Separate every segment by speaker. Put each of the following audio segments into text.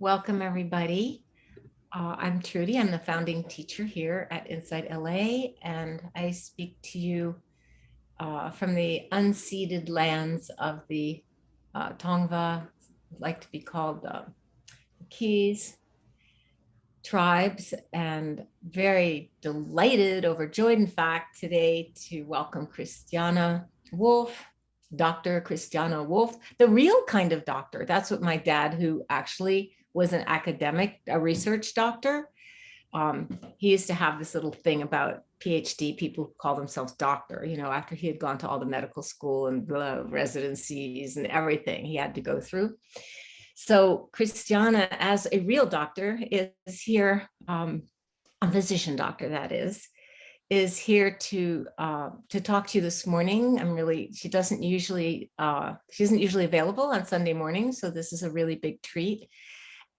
Speaker 1: Welcome, everybody. I'm Trudy. I'm the founding teacher here at InsightLA, and I speak to you from the unceded lands of the Tongva, like to be called Keys tribes, and very delighted, overjoyed, in fact, today to welcome Christiane Wolf, Dr. Christiane Wolf, the real kind of doctor. That's what my dad, who actually was an academic, a research doctor, he used to have this little thing about PhD people who call themselves doctor, after he had gone to all the medical school and the residencies and everything he had to go through. So Christiane, as a real doctor, is here, a physician doctor, that is here to talk to you this morning. She isn't usually available on Sunday mornings, so this is a really big treat.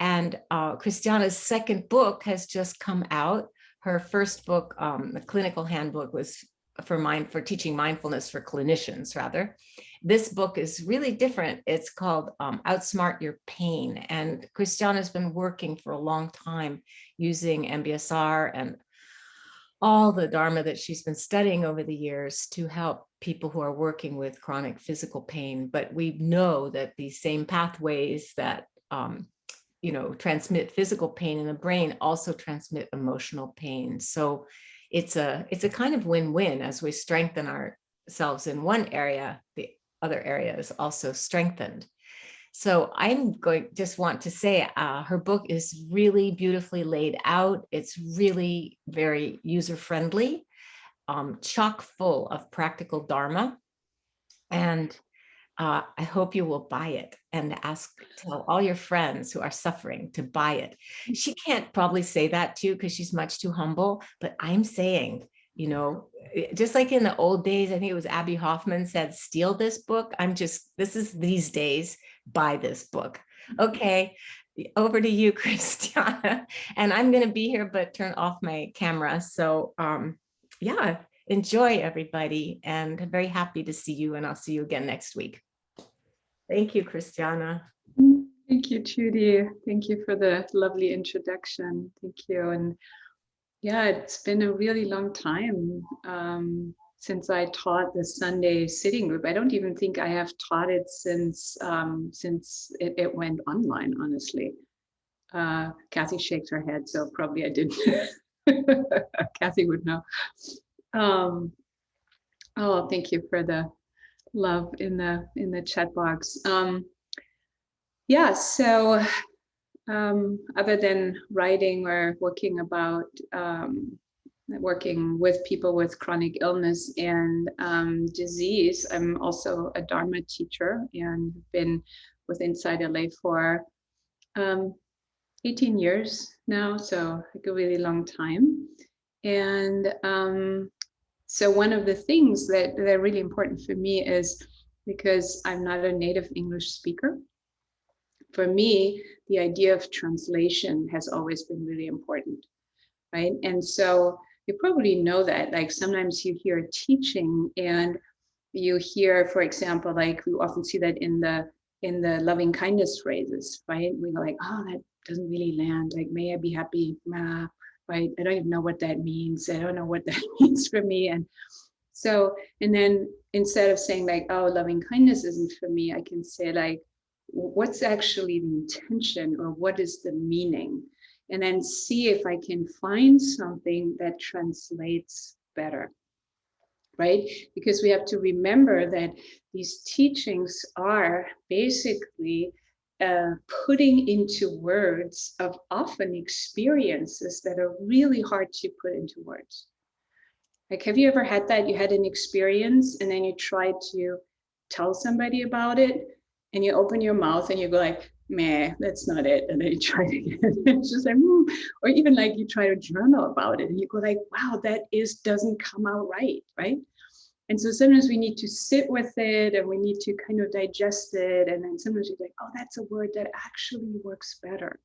Speaker 1: And Christiane's second book has just come out. Her first book, the clinical handbook, was for teaching mindfulness for clinicians, rather. This book is really different. It's called Outsmart Your Pain. And Christiane has been working for a long time using MBSR and all the Dharma that she's been studying over the years to help people who are working with chronic physical pain. But we know that these same pathways that transmit physical pain in the brain also transmit emotional pain. So it's a kind of win-win. As we strengthen ourselves in one area, the other area is also strengthened. So just want to say her book is really beautifully laid out. It's really very user-friendly, chock full of practical Dharma. And I hope you will buy it and tell all your friends who are suffering to buy it. She can't probably say that too, because she's much too humble, but I'm saying, just like in the old days, I think it was Abby Hoffman said, steal this book. This is these days, buy this book. Okay, over to you, Christiane. And I'm going to be here, but turn off my camera. So yeah, enjoy, everybody. And I'm very happy to see you, and I'll see you again next week. Thank you, Christiane.
Speaker 2: Thank you, Judy. Thank you for the lovely introduction. Thank you. And yeah, it's been a really long time since I taught the Sunday sitting group. I don't even think I have taught it since it went online, honestly. Kathy shakes her head, so probably I didn't. Kathy would know. Oh, thank you for the love in the chat box. Yeah, so other than writing or working with people with chronic illness and disease, I'm also a Dharma teacher and been with InsightLA for 18 years now, so like a really long time. And so one of the things that are really important for me is, because I'm not a native English speaker, for me, the idea of translation has always been really important, right? And so you probably know that, like sometimes you hear teaching and you hear, for example, like we often see that in the loving kindness phrases, right? We go like, oh, that doesn't really land. Like, may I be happy? Right? I don't even know what that means. I don't know what that means for me. And so, and then instead of saying like, oh, loving kindness isn't for me, I can say like, what's actually the intention, or what is the meaning? And then see if I can find something that translates better, right? Because we have to remember that these teachings are basically putting into words of often experiences that are really hard to put into words. Like, have you ever had that? You had an experience and then you try to tell somebody about it and you open your mouth and you go like, meh, that's not it. And then you try it again. It's just like, or even like you try to journal about it and you go like, wow, that doesn't come out right, right? And so sometimes we need to sit with it and we need to kind of digest it. And then sometimes you're like, oh, that's a word that actually works better.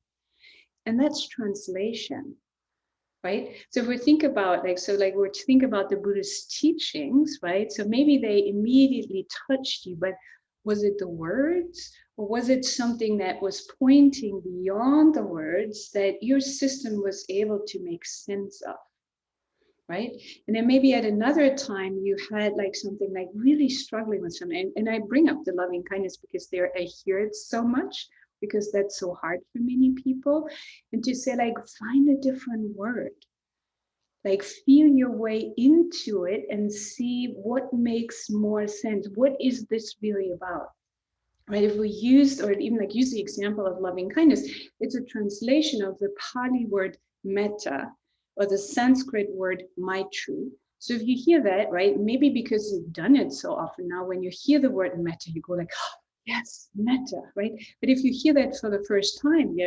Speaker 2: And that's translation, right? So if we think about think about the Buddhist teachings, right? So maybe they immediately touched you, but was it the words Or was it something that was pointing beyond the words that your system was able to make sense of? Right? And then maybe at another time you had like something like really struggling with something. And I bring up the loving kindness because there I hear it so much, because that's so hard for many people. And to say, like, find a different word, like feel your way into it and see what makes more sense. What is this really about? Right? If we used, or even like use the example of loving kindness, it's a translation of the Pali word metta, or the Sanskrit word maitri. So if you hear that, right, maybe because you've done it so often now, when you hear the word metta, you go like, oh, yes, metta, right? But if you hear that for the first time,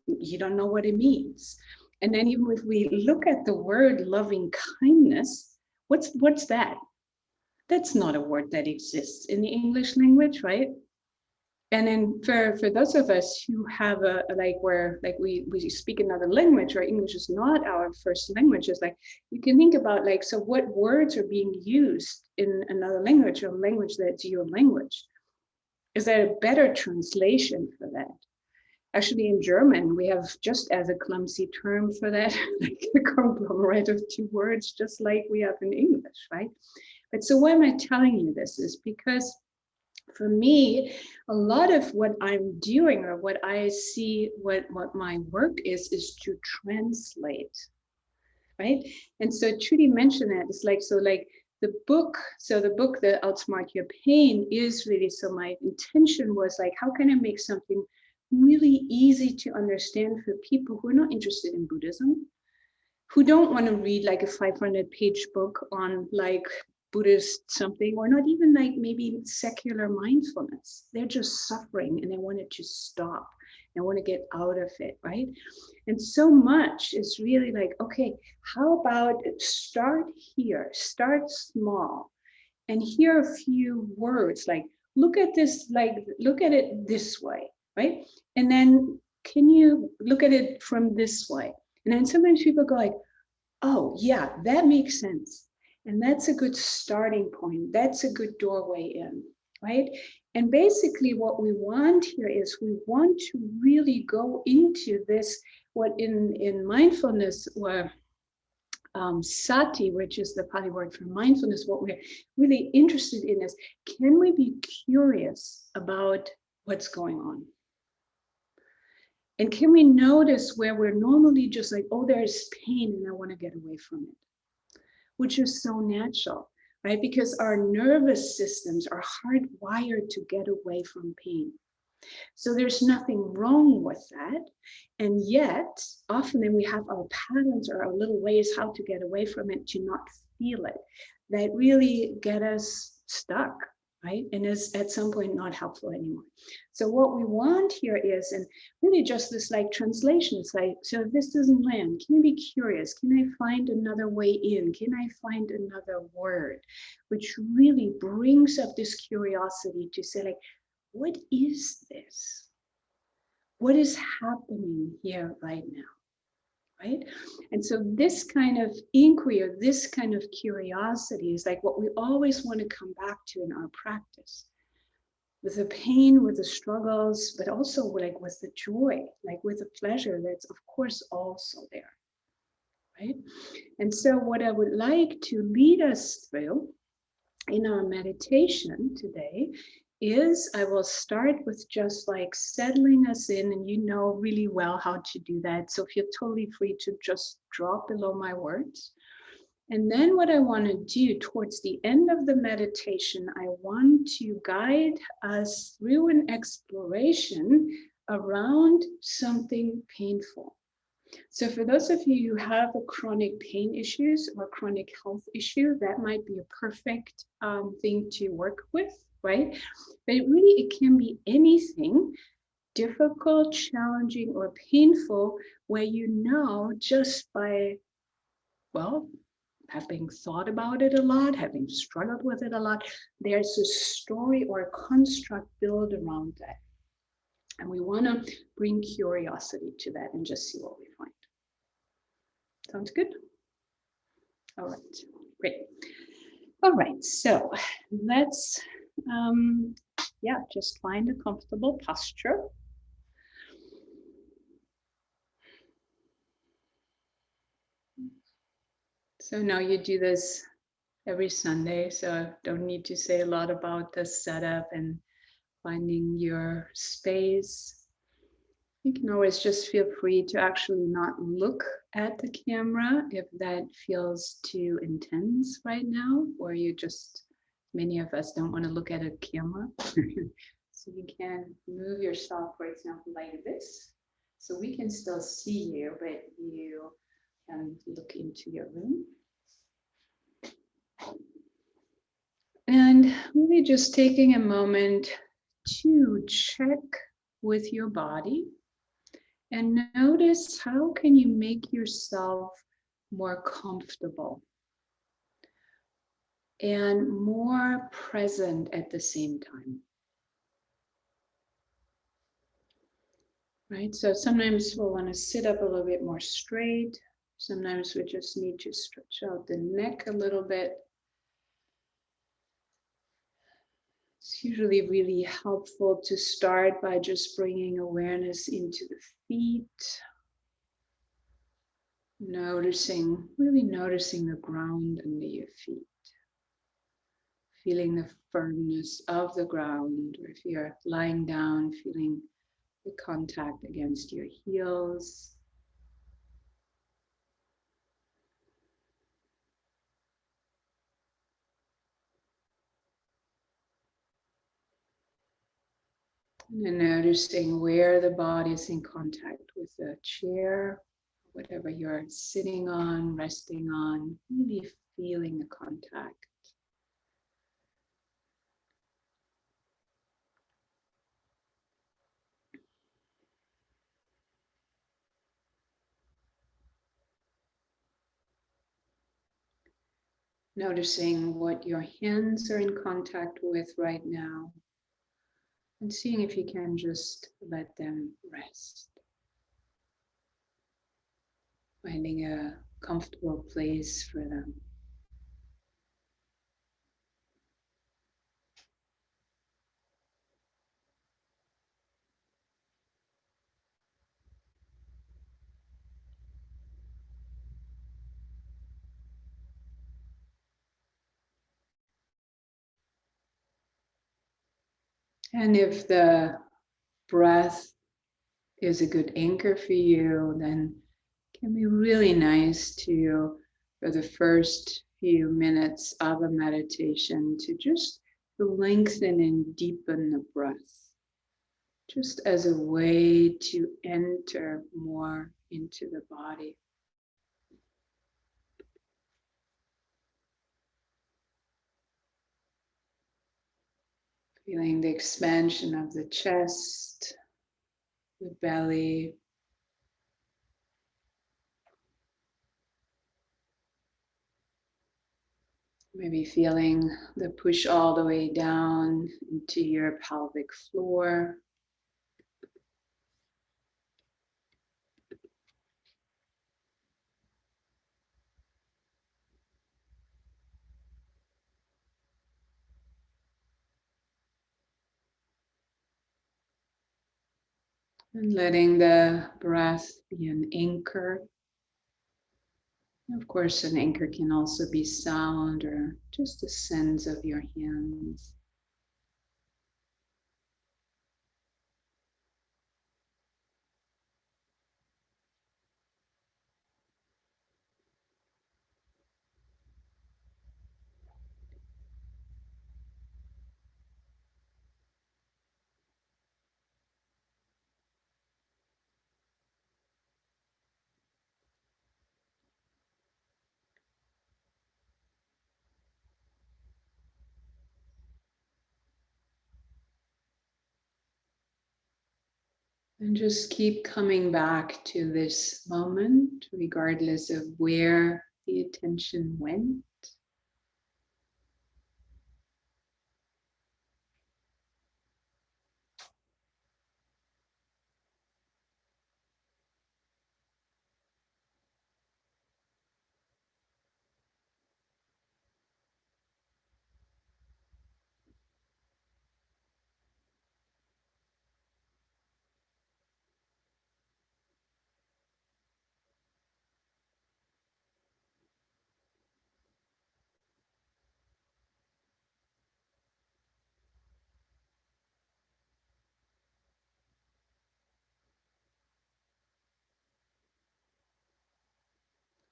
Speaker 2: you don't know what it means. And then even if we look at the word loving kindness, what's that? That's not a word that exists in the English language, right? And then for those of us who have a like where like we speak another language, or English is not our first language, is like you can think about like, so what words are being used in another language, or language that's your language? Is there a better translation for that? Actually, in German, we have just as a clumsy term for that, like a conglomerate of two words, just like we have in English, right? But so why am I telling you this? Is because for me, a lot of what I'm doing, or what I see, what my work is to translate, right? And so Trudy mentioned that it's like, so like the book, the Outsmart Your Pain is really, so my intention was like, how can I make something really easy to understand for people who are not interested in Buddhism, who don't want to read like a 500-page book on like Buddhist something, or not even like maybe secular mindfulness. They're just suffering and they want it to stop. They want to get out of it, right? And so much is really like, okay, how about start here, start small, and hear a few words like, look at this, like, look at it this way, right? And then can you look at it from this way? And then sometimes people go like, oh yeah, that makes sense. And that's a good starting point. That's a good doorway in, right? And basically what we want here is we want to really go into this, what in mindfulness, or sati, which is the Pali word for mindfulness, what we're really interested in is, can we be curious about what's going on? And can we notice where we're normally just like, oh, there's pain and I want to get away from it, which is so natural, right? Because our nervous systems are hardwired to get away from pain. So there's nothing wrong with that. And yet, often then we have our patterns or our little ways how to get away from it, to not feel it, that really get us stuck, right? And is at some point not helpful anymore. So what we want here is, and really just this like translation, it's like, so if this doesn't land, can I be curious? Can I find another way in? Can I find another word? Which really brings up this curiosity to say like, what is this? What is happening here right now? Right? And so this kind of inquiry, or this kind of curiosity, is like what we always want to come back to in our practice. With the pain, with the struggles, but also like with the joy, like with the pleasure that's of course also there. Right? And so what I would like to lead us through in our meditation today is, I will start with just like settling us in, and you know really well how to do that. So feel totally free to just drop below my words. And then what I want to do towards the end of the meditation, I want to guide us through an exploration around something painful. So for those of you who have a chronic pain issues or chronic health issue, that might be a perfect thing to work with, right? But it can be anything difficult, challenging, or painful, where you know just by, well, having thought about it a lot, having struggled with it a lot, there's a story or a construct built around that. And we want to bring curiosity to that and just see what we find. Sounds good? All right, great. All right, so let's yeah, just find a comfortable posture. So now you do this every Sunday, so I don't need to say a lot about the setup and finding your space. You can always just feel free to actually not look at the camera if that feels too intense right now, or you just, many of us don't want to look at a camera. So you can move yourself, for example, like this. So we can still see you, but you can look into your room. And really just taking a moment to check with your body and notice how can you make yourself more comfortable and more present at the same time. Right? So sometimes we'll want to sit up a little bit more straight. Sometimes we just need to stretch out the neck a little bit. It's usually really helpful to start by just bringing awareness into the feet. Really noticing the ground under your feet. Feeling the firmness of the ground, or if you're lying down, feeling the contact against your heels. And then noticing where the body is in contact with the chair, whatever you're sitting on, resting on, really feeling the contact. Noticing what your hands are in contact with right now, and seeing if you can just let them rest. Finding a comfortable place for them. And if the breath is a good anchor for you, then it can be really nice to, for the first few minutes of a meditation, to just lengthen and deepen the breath, just as a way to enter more into the body. Feeling the expansion of the chest, the belly. Maybe feeling the push all the way down into your pelvic floor. And letting the breath be an anchor. Of course, an anchor can also be sound or just the sense of your hands. And just keep coming back to this moment, regardless of where the attention went.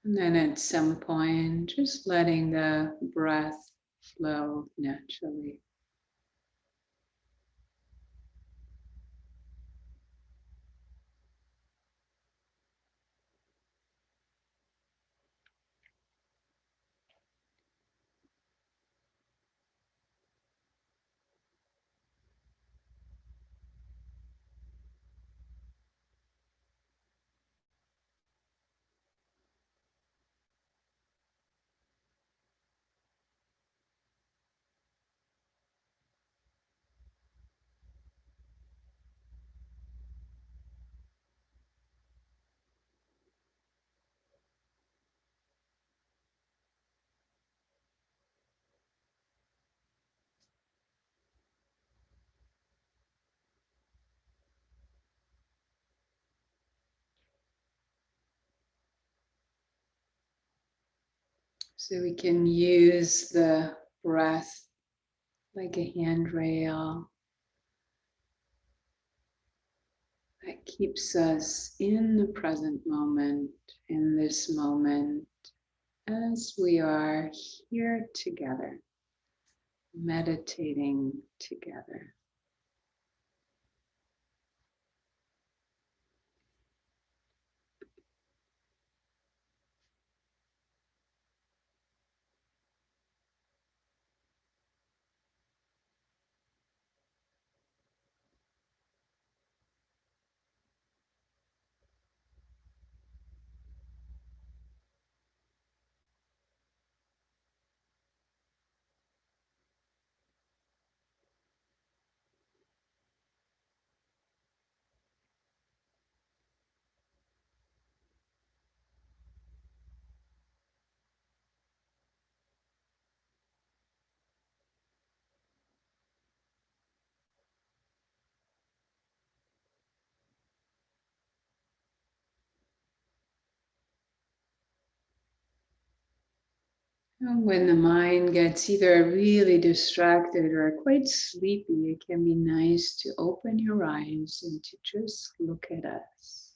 Speaker 2: And then at some point, just letting the breath flow naturally. So we can use the breath like a handrail that keeps us in the present moment, in this moment, as we are here together, meditating together. And when the mind gets either really distracted or quite sleepy, it can be nice to open your eyes and to just look at us.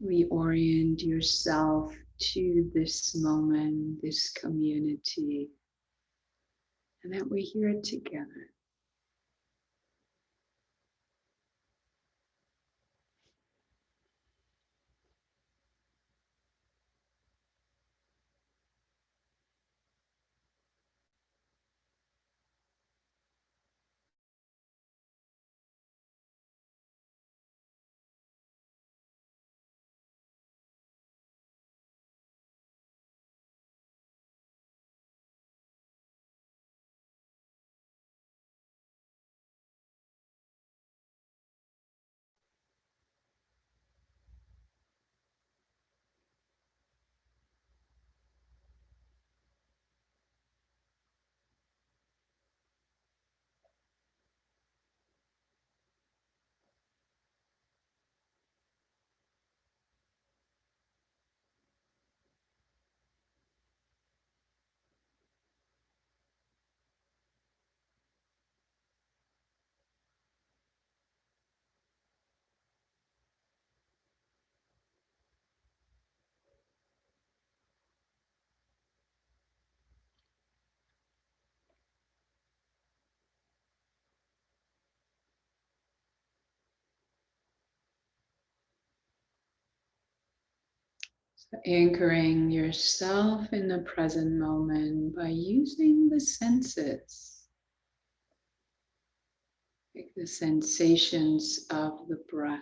Speaker 2: Reorient yourself to this moment, this community, and that we're here together. So anchoring yourself in the present moment by using the senses, like the sensations of the breath,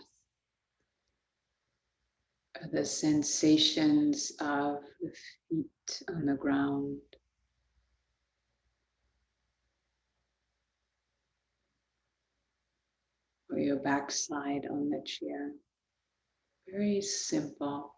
Speaker 2: or the sensations of the feet on the ground, or your backside on the chair. Very simple.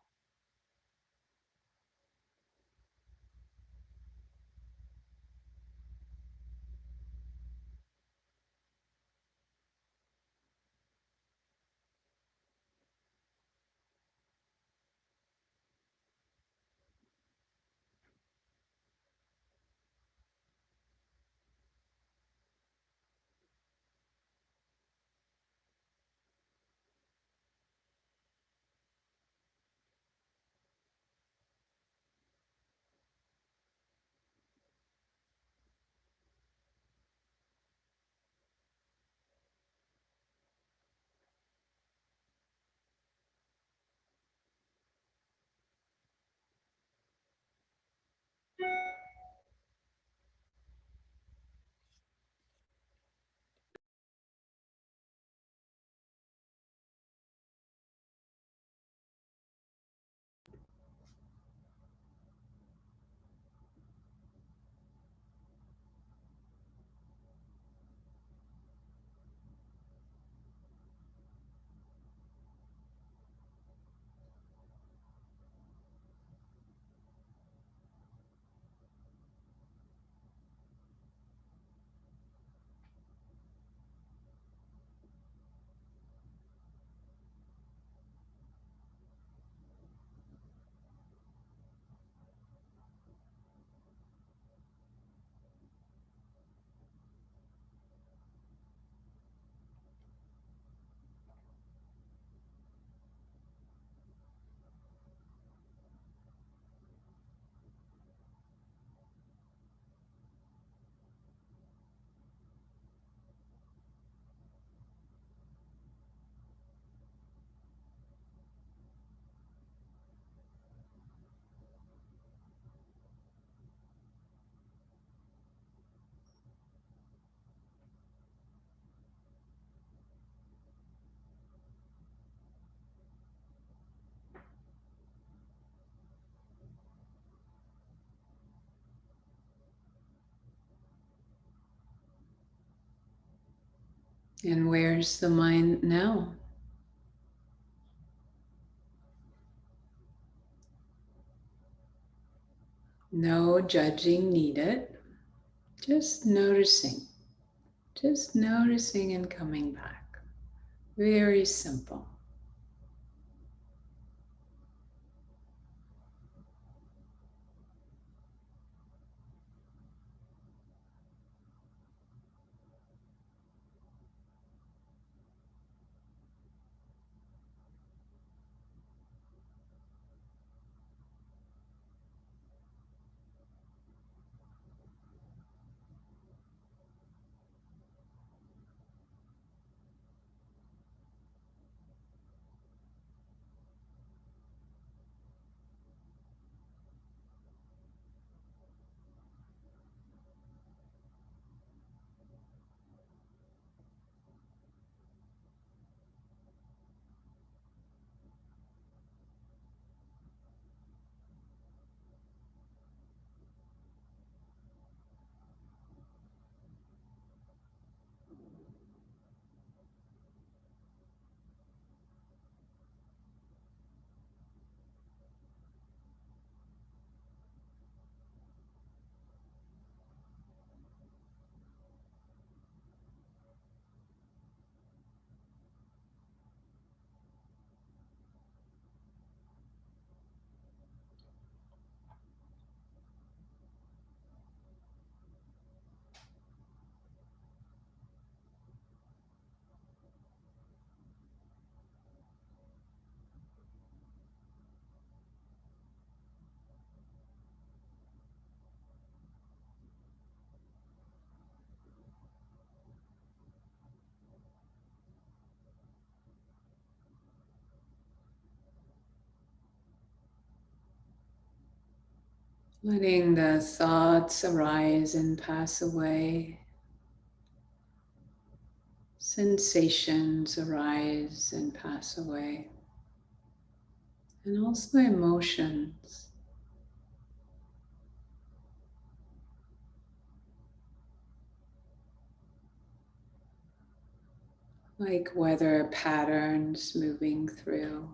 Speaker 2: And where's the mind now? No judging needed, just noticing. Just noticing and coming back. Very simple. Letting the thoughts arise and pass away. Sensations arise and pass away. And also emotions. Like weather patterns moving through.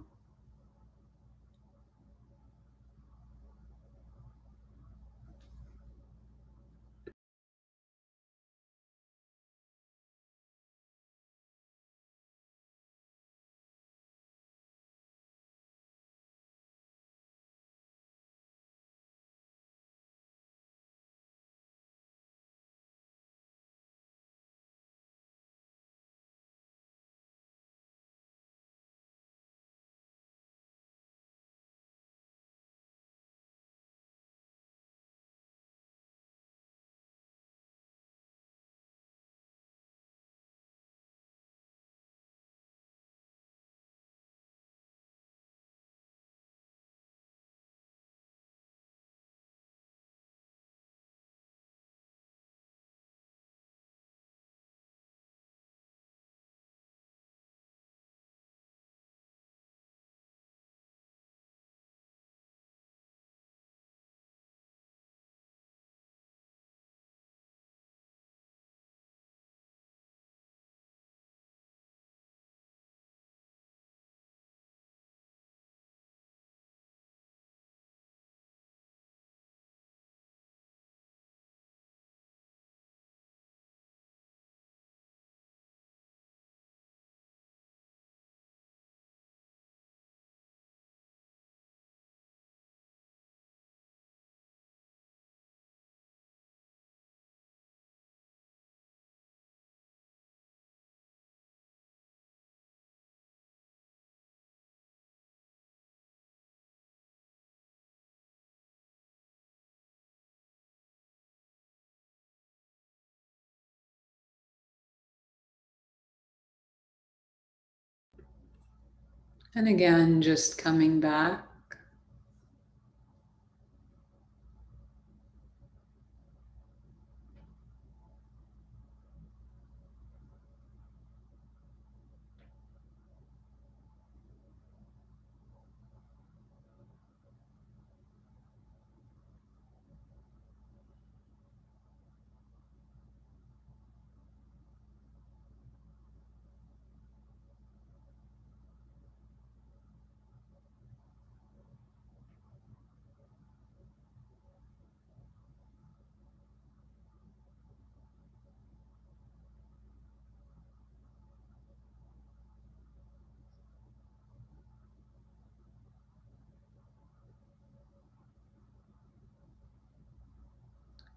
Speaker 2: And again, just coming back.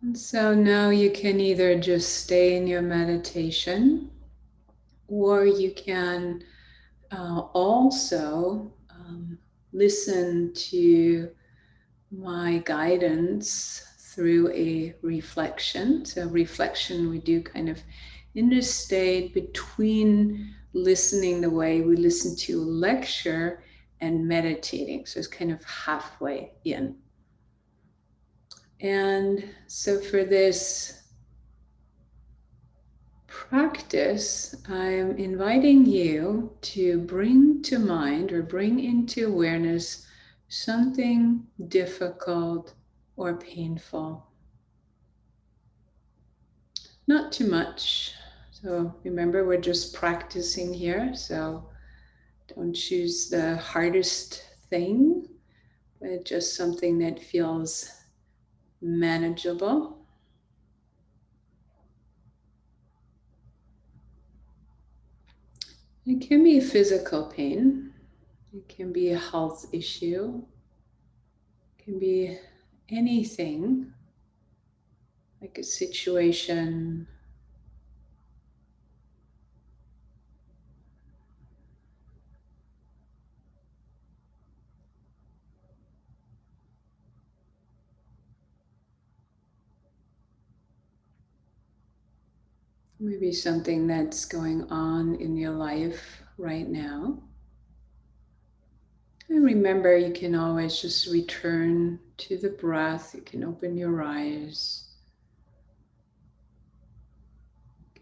Speaker 2: And so now you can either just stay in your meditation, or you can also listen to my guidance through a reflection. So, reflection we do kind of in this state between listening the way we listen to a lecture and meditating. So, it's kind of halfway in. And so, for this practice, I'm inviting you to bring to mind or bring into awareness something difficult or painful. Not too much. So remember, we're just practicing here. So don't choose the hardest thing, but just something that feels manageable. It can be physical pain. It can be a health issue. It can be anything, like a situation, maybe something that's going on in your life right now. And remember, you can always just return to the breath. You can open your eyes.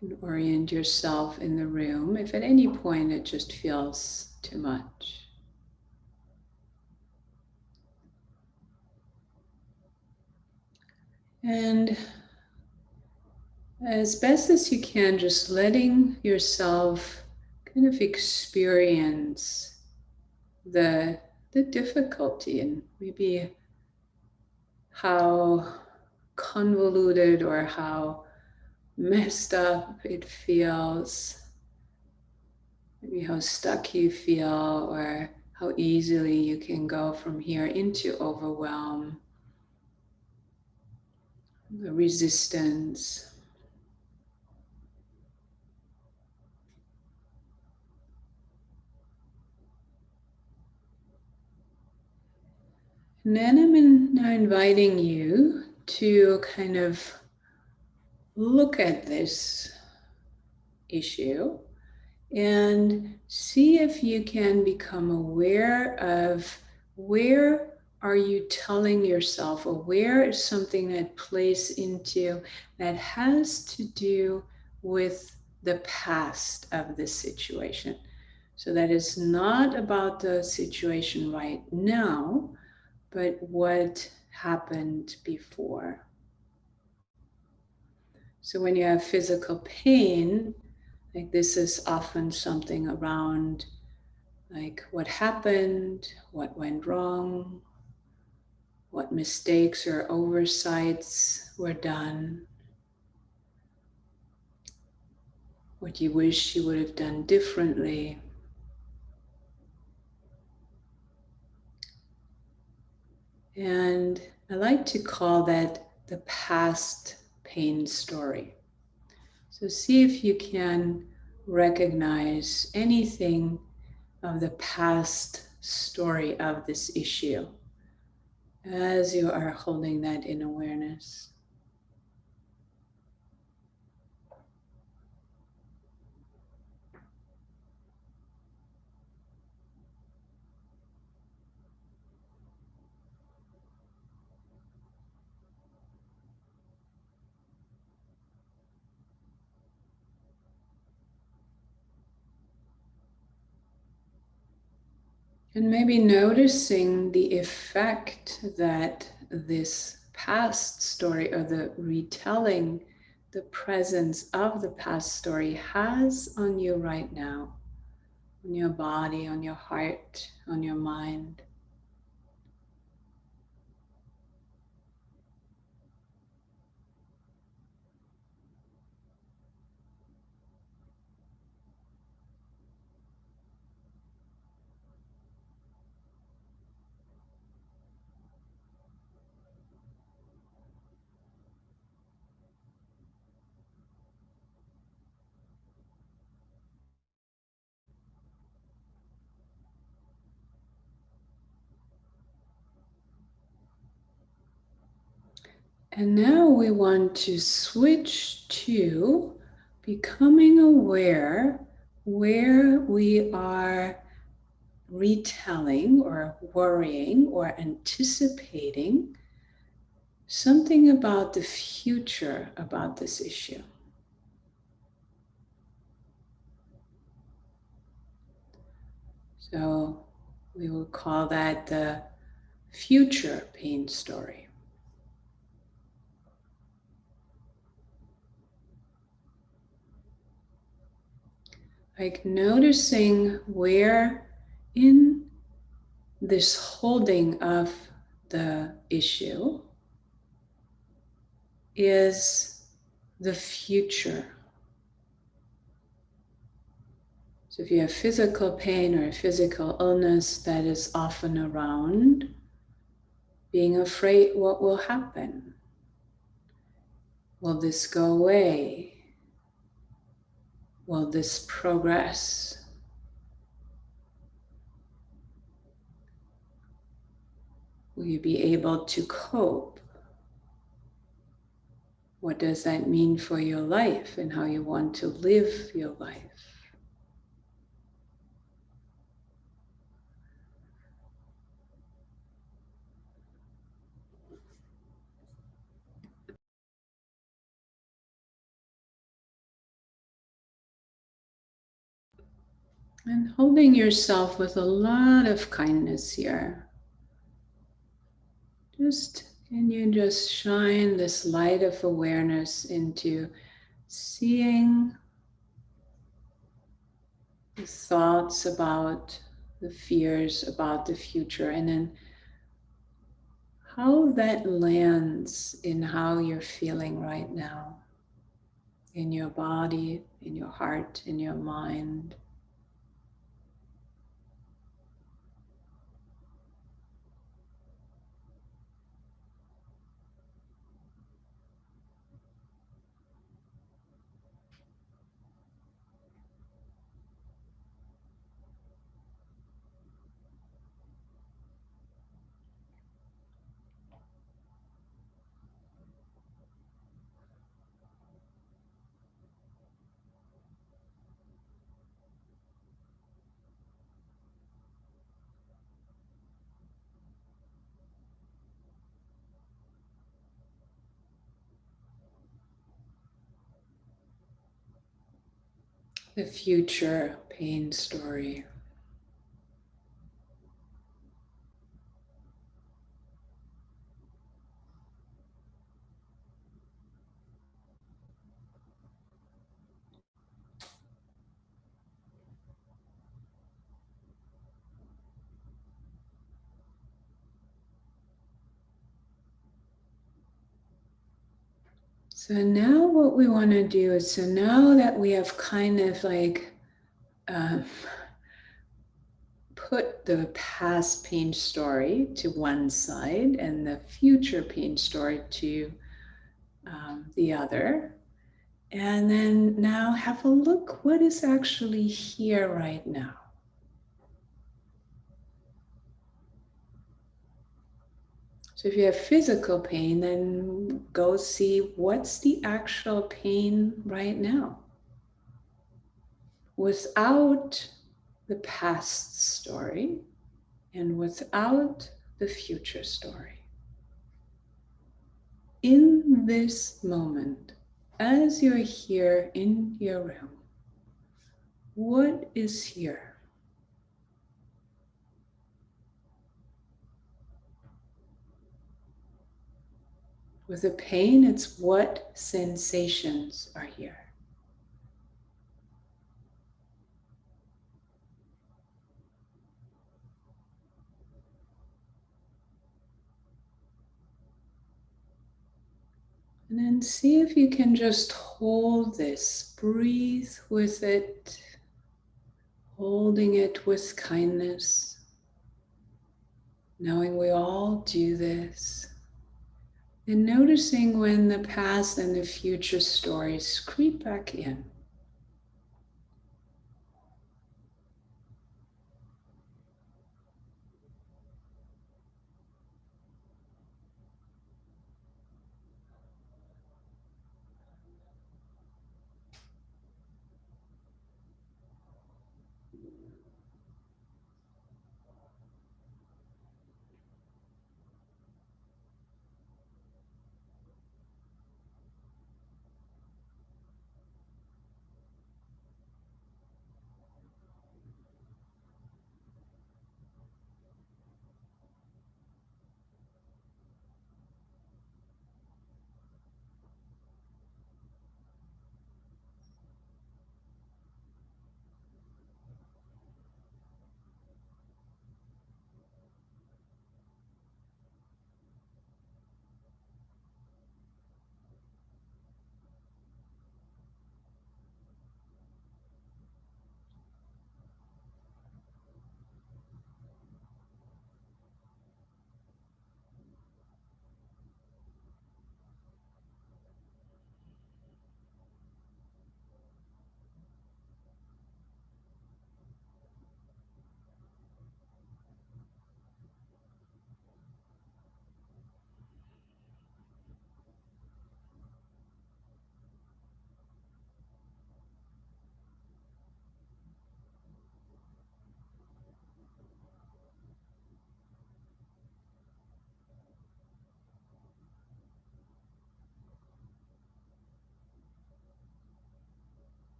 Speaker 2: You can orient yourself in the room if at any point it just feels too much. And as best as you can, just letting yourself kind of experience the difficulty and maybe how convoluted or how messed up it feels, maybe how stuck you feel, or how easily you can go from here into overwhelm, the resistance. And then I'm now inviting you to kind of look at this issue and see if you can become aware of where are you telling yourself, or where is something that plays into that has to do with the past of this situation. So that is not about the situation right now, but what happened before. So when you have physical pain, like this is often something around like what happened, what went wrong, what mistakes or oversights were done, what you wish you would have done differently. And I like to call that the past pain story. So see if you can recognize anything of the past story of this issue as you are holding that in awareness. And maybe noticing the effect that this past story, or the retelling, the presence of the past story has on you right now, on your body, on your heart, on your mind. And now we want to switch to becoming aware where we are retelling or worrying or anticipating something about the future about this issue. So we will call that the future pain story. Like noticing where in this holding of the issue is the future. So if you have physical pain or physical illness that is often around, being afraid what will happen. Will this go away? Will this progress? Will you be able to cope? What does that mean for your life and how you want to live your life? And holding yourself with a lot of kindness here. Can you just shine this light of awareness into seeing the thoughts about the fears about the future, and then how that lands in how you're feeling right now, in your body, in your heart, in your mind. The future pain story. So now what we want to do is, so now that we have kind of like put the past pain story to one side and the future pain story to the other, and then now have a look what is actually here right now. So if you have physical pain, then go see what's the actual pain right now without the past story and without the future story. In this moment, as you're here in your room, what is here? With the pain, it's what sensations are here. And then see if you can just hold this, breathe with it, holding it with kindness, knowing we all do this. And noticing when the past and the future stories creep back in.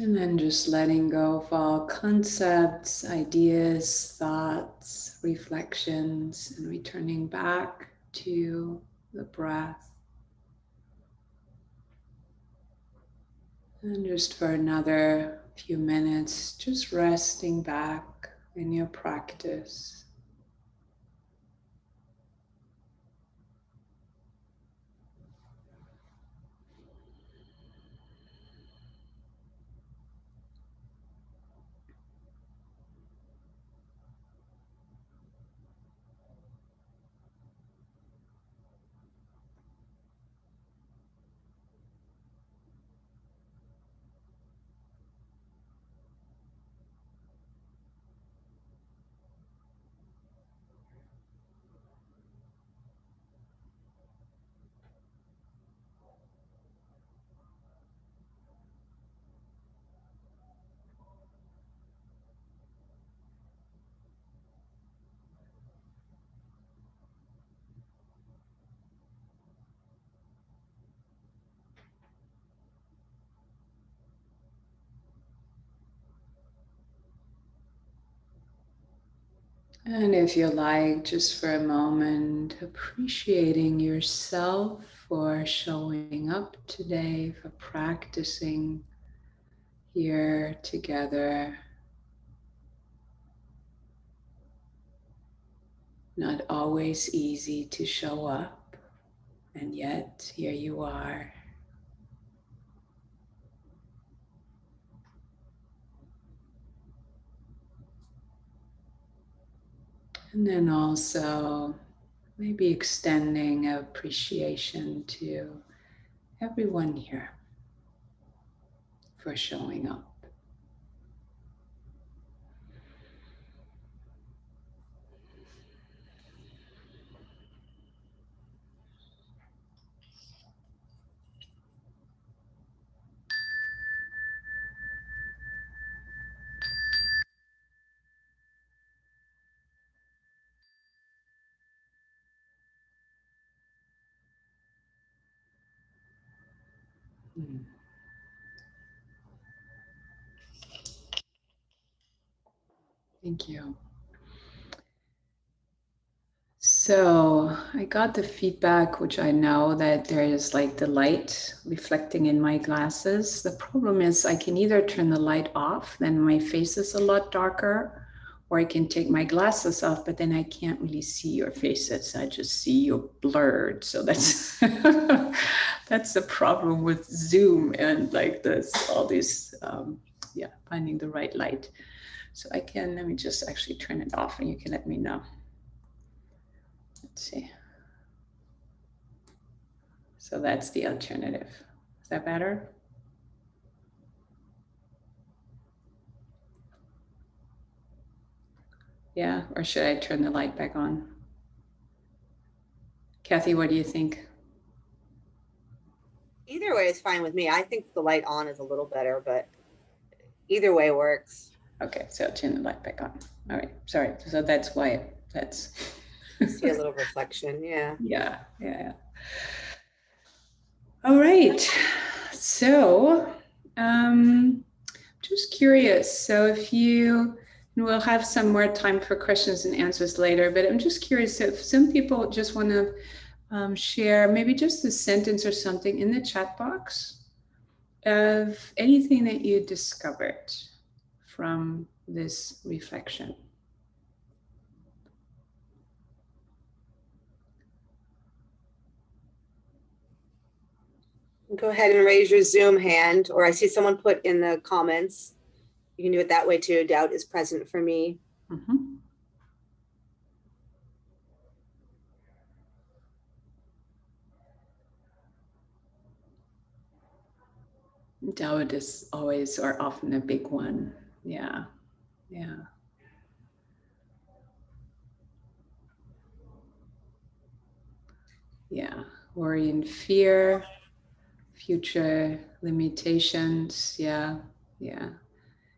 Speaker 2: And then just letting go of all concepts, ideas, thoughts, reflections, and returning back to the breath. And just for another few minutes, just resting back in your practice. And if you like, just for a moment, appreciating yourself for showing up today, for practicing here together. Not always easy to show up, and yet here you are. And then also maybe extending appreciation to everyone here for showing up. Mm. Thank you. So I got the feedback, which I know that there is like the light reflecting in my glasses. The problem is I can either turn the light off, then my face is a lot darker, or I can take my glasses off, but then I can't really see your faces. I just see you blurred. So that's that's the problem with Zoom and like this, all these, finding the right light. So let me just actually turn it off and you can let me know. Let's see. So that's the alternative. Is that better? Yeah, or should I turn the light back on? Kathy, what do you think?
Speaker 3: Either way is fine with me. I think the light on is a little better, but either way works.
Speaker 2: Okay, so turn the light back on. All right, sorry. So that's why that's.
Speaker 3: See a little reflection, yeah.
Speaker 2: Yeah. All right, so just curious. So if you, and we'll have some more time for questions and answers later, but I'm just curious if some people just want to share maybe just a sentence or something in the chat box of anything that you discovered from this reflection.
Speaker 3: Go ahead and raise your Zoom hand, or I see someone put in the comments. You can do it that way too. Doubt is present for me.
Speaker 2: Mm-hmm. Doubt is always or often a big one. Yeah. Worry and fear, future limitations. Yeah.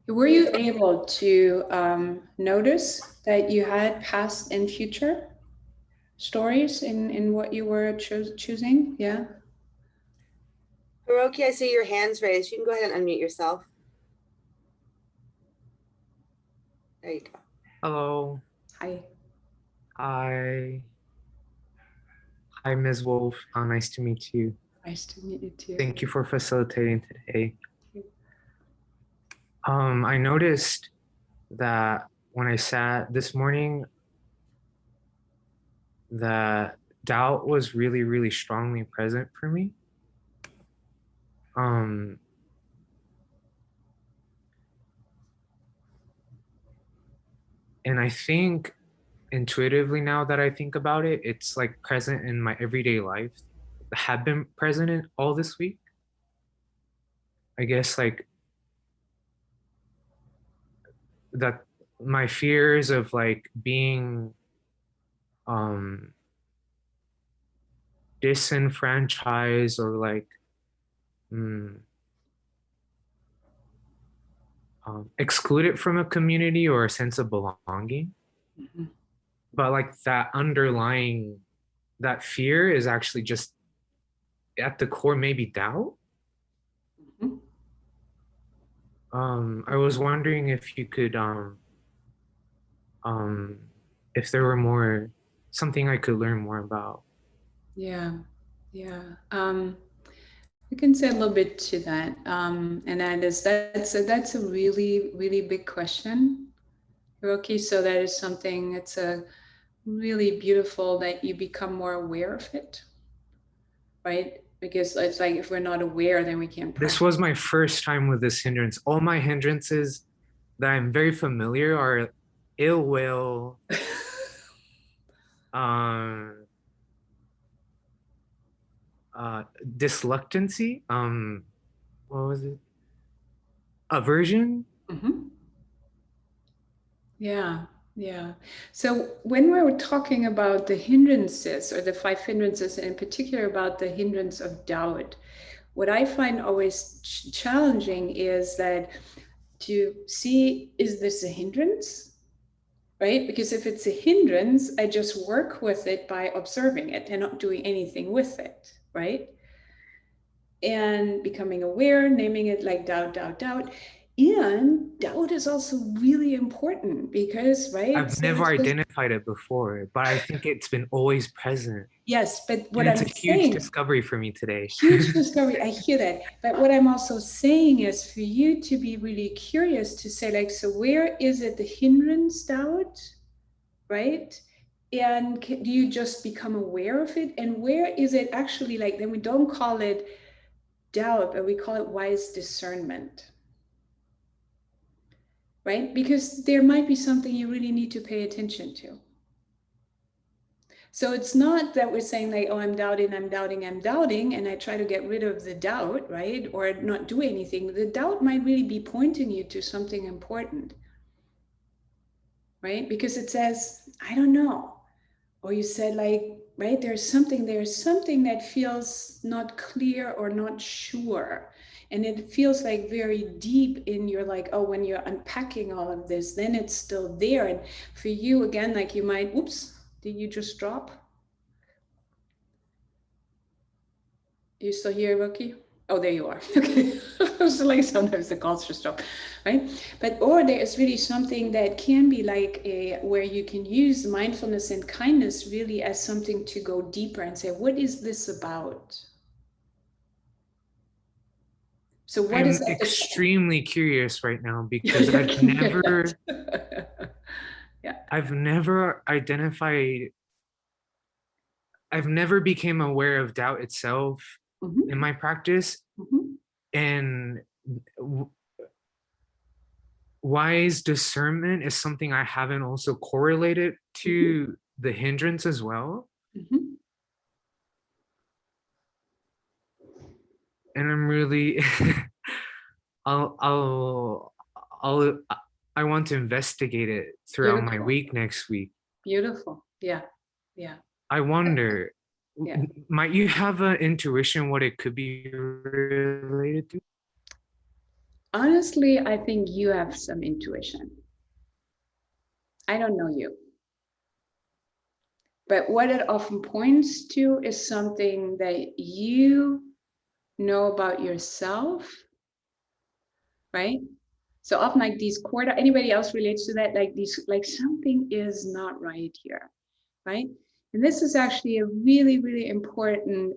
Speaker 2: Were you able to notice that you had past and future stories in what you were choosing? Yeah.
Speaker 3: Hiroki, I see your hands raised. You can go ahead and unmute yourself. There you go.
Speaker 4: Hello.
Speaker 2: Hi.
Speaker 4: Hi. Hi, Ms. Wolf. Nice to meet you.
Speaker 2: Nice to meet you too.
Speaker 4: Thank you for facilitating today.
Speaker 2: Thank you.
Speaker 4: I noticed that when I sat this morning, that doubt was really, really strongly present for me. And I think intuitively, now that I think about it, it's like present in my everyday life, have been present in all this week. I guess like that my fears of like being disenfranchised or like excluded from a community or a sense of belonging.
Speaker 2: Mm-hmm.
Speaker 4: But like that underlying, that fear is actually just at the core maybe doubt.
Speaker 2: Mm-hmm.
Speaker 4: I was wondering if you could if there were more, something I could learn more about.
Speaker 2: Yeah. We can say a little bit to that, and that is that's a really, really big question, Hiroki. So that is something. It's a really beautiful that you become more aware of it, right? Because it's like if we're not aware, then we can't practice.
Speaker 4: This was my first time with this hindrance. All my hindrances that I'm very familiar are ill will, disluctancy, what was it? Aversion.
Speaker 2: Mm-hmm. Yeah. So when we're talking about the hindrances or the 5 hindrances, and in particular about the hindrance of doubt, what I find always challenging is that to see, is this a hindrance? Right? Because if it's a hindrance, I just work with it by observing it and not doing anything with it, right? And becoming aware, naming it like doubt. And doubt is also really important because, right?
Speaker 4: I've never identified it before, but I think it's been always present.
Speaker 2: Yes, but what
Speaker 4: and it's
Speaker 2: I'm
Speaker 4: a huge
Speaker 2: saying,
Speaker 4: discovery for me today.
Speaker 2: Huge discovery. I hear that. But what I'm also saying is for you to be really curious to say, like, so where is it the hindrance doubt, right? And do you just become aware of it? And where is it actually, like, then we don't call it doubt, but we call it wise discernment, right? Because there might be something you really need to pay attention to. So it's not that we're saying like, oh, I'm doubting, and I try to get rid of the doubt, right? Or not do anything. The doubt might really be pointing you to something important, right? Because it says, I don't know. Or you said like, right, there's something that feels not clear or not sure. And it feels like very deep in your like, oh, when you're unpacking all of this, then it's still there. And for you, again, like you might, oops, did you just drop? You still here, Rocky? Oh, there you are. Okay. So like sometimes the calls just stop, right? But or there is really something that can be like a where you can use mindfulness and kindness really as something to go deeper and say, what is this about? So what
Speaker 4: I'm
Speaker 2: is that
Speaker 4: extremely curious right now because I've never
Speaker 2: yeah.
Speaker 4: I've never identified, I've never became aware of doubt itself
Speaker 2: Mm-hmm.
Speaker 4: in my practice.
Speaker 2: Mm-hmm.
Speaker 4: And wise discernment is something I haven't also correlated to the hindrance as well.
Speaker 2: Mm-hmm.
Speaker 4: And I'm really I'll I want to investigate it throughout my week next week.
Speaker 2: Beautiful. Yeah.
Speaker 4: I wonder,
Speaker 2: Yeah.
Speaker 4: might you have an intuition what it could be related to?
Speaker 2: Honestly, I think you have some intuition. I don't know you. But what it often points to is something that you know about yourself, right? So often like these quarter, anybody else relates to that? Like these, like something is not right here, right? And this is actually a really, really important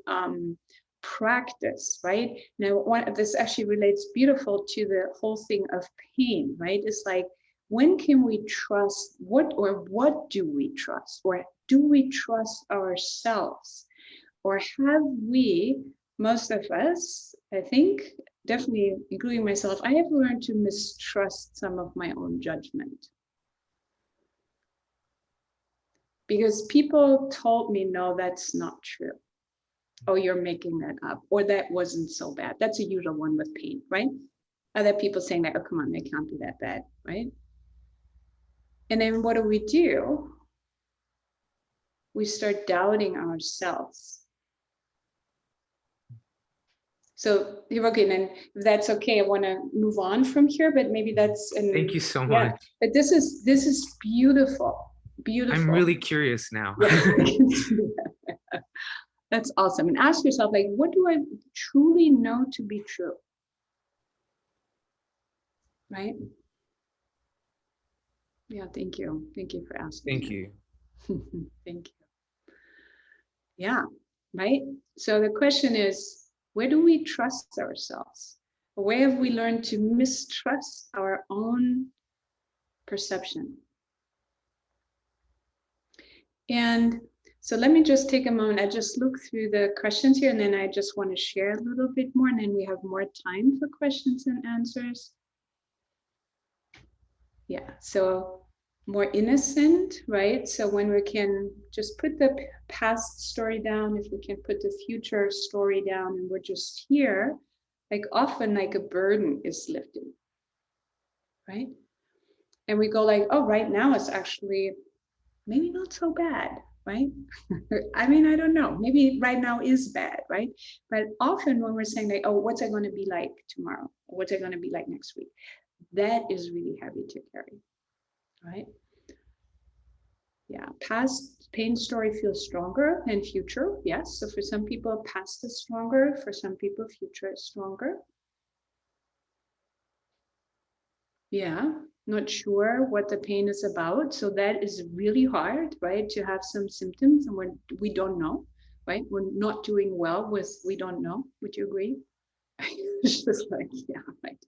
Speaker 2: practice, right? Now, this actually relates beautiful to the whole thing of pain, right? It's like, when can we trust what do we trust? Or do we trust ourselves? Or have we, most of us, I think, definitely including myself, I have learned to mistrust some of my own judgment. Because people told me, no, that's not true. Oh, you're making that up. Or that wasn't so bad. That's a usual one with pain, right? Other people saying that, oh, come on, it can't be that bad, right? And then what do? We start doubting ourselves. So, okay, then if that's okay, I want to move on from here, but maybe that's...
Speaker 4: Thank you so much.
Speaker 2: But this is beautiful, beautiful.
Speaker 4: I'm really curious now.
Speaker 2: Yeah. That's awesome. And ask yourself, like, what do I truly know to be true? Right? Yeah, thank you. Thank you for asking.
Speaker 4: Thank you.
Speaker 2: Thank you. Yeah, right? So the question is, where do we trust ourselves? Where have we learned to mistrust our own perception? And so let me just take a moment. I just look through the questions here, and then I just want to share a little bit more, and then we have more time for questions and answers. Yeah, so more innocent, right? So when we can just put the past story down, if we can put the future story down, and we're just here, like often like a burden is lifted, right? And we go like, oh, right now it's actually maybe not so bad, right? I mean, I don't know, maybe right now is bad, right? But often when we're saying like, oh, what's it going to be like tomorrow? What's it going to be like next week? That is really heavy to carry, right? Yeah, past pain story feels stronger than future. Yes, so for some people, past is stronger. For some people, future is stronger. Yeah, not sure what the pain is about. So that is really hard, right? To have some symptoms and we don't know, right? We're not doing well with we don't know. Would you agree? It's just like, yeah, right.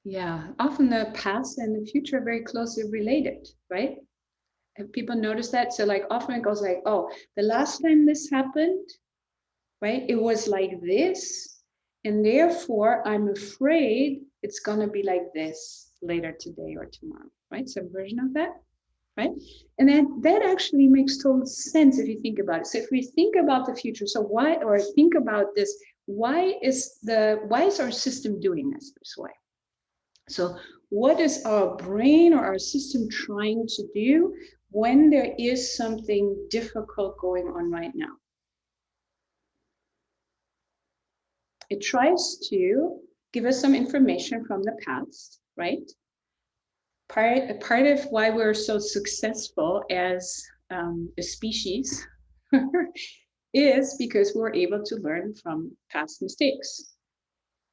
Speaker 2: Yeah, often the past and the future are very closely related, right? Have people noticed that? So like often it goes like, oh, the last time this happened, right? It was like this, and therefore I'm afraid it's gonna be like this later today or tomorrow, right? Some version of that, right? And then that actually makes total sense if you think about it. So if we think about the future, so why, or think about this, why is our system doing this way? So what is our brain or our system trying to do when there is something difficult going on right now? It tries to give us some information from the past, right? Part of why we're so successful as a species is because we're able to learn from past mistakes.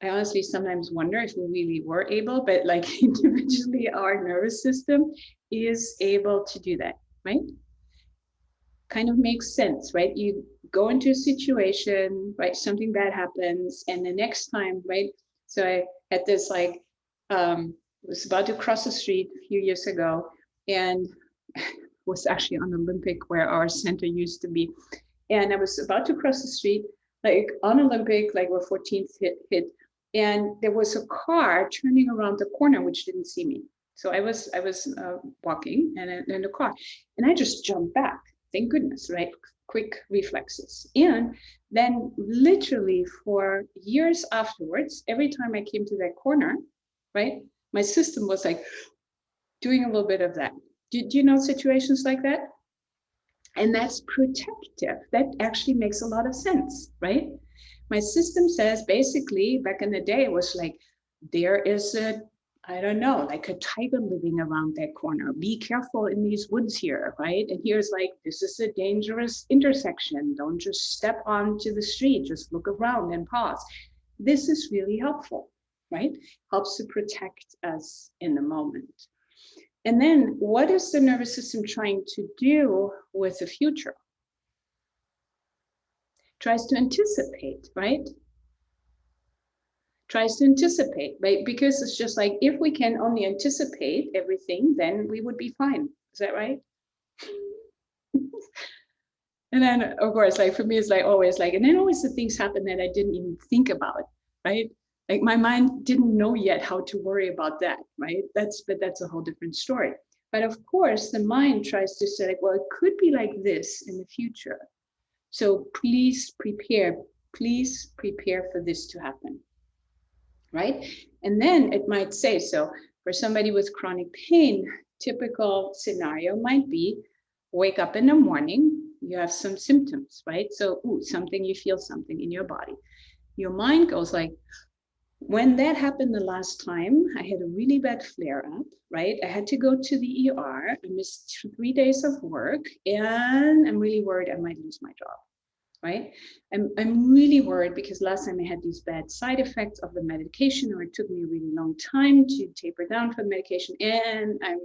Speaker 2: I honestly sometimes wonder if we really were able, but like individually, our nervous system is able to do that, right? Kind of makes sense, right? You go into a situation, right? Something bad happens, and the next time, right? So I had this like, was about to cross the street a few years ago, and was actually on Olympic where our center used to be. And I was about to cross the street, like on Olympic, like where 14th hit. And there was a car turning around the corner, which didn't see me. So I was walking and in the car, and I just jumped back. Thank goodness, right? Quick reflexes. And then literally for years afterwards, every time I came to that corner, right, my system was like doing a little bit of that. Do you know situations like that? And that's protective. That actually makes a lot of sense, right? My system says basically back in the day it was like, there is a I don't know, like a tiger living around that corner. Be careful in these woods here, right? And here's like, this is a dangerous intersection. Don't just step onto the street, just look around and pause. This is really helpful, right? Helps to protect us in the moment. And then what is the nervous system trying to do with the future? Tries to anticipate, right? Tries to anticipate, right? Because it's just like, if we can only anticipate everything, then we would be fine. Is that right? And then, of course, like for me, it's like always like, and then always the things happen that I didn't even think about, right? Like my mind didn't know yet how to worry about that, right? But that's a whole different story. But of course, the mind tries to say, like, well, it could be like this in the future. So please prepare for this to happen, right? And then it might say, so for somebody with chronic pain, typical scenario might be wake up in the morning, you have some symptoms, right? So you feel something in your body. Your mind goes like, when that happened the last time, I had a really bad flare up, right? I had to go to the ER. I missed 3 days of work, and I'm really worried I might lose my job, right? I'm really worried because last time I had these bad side effects of the medication, or it took me a really long time to taper down from medication, and I'm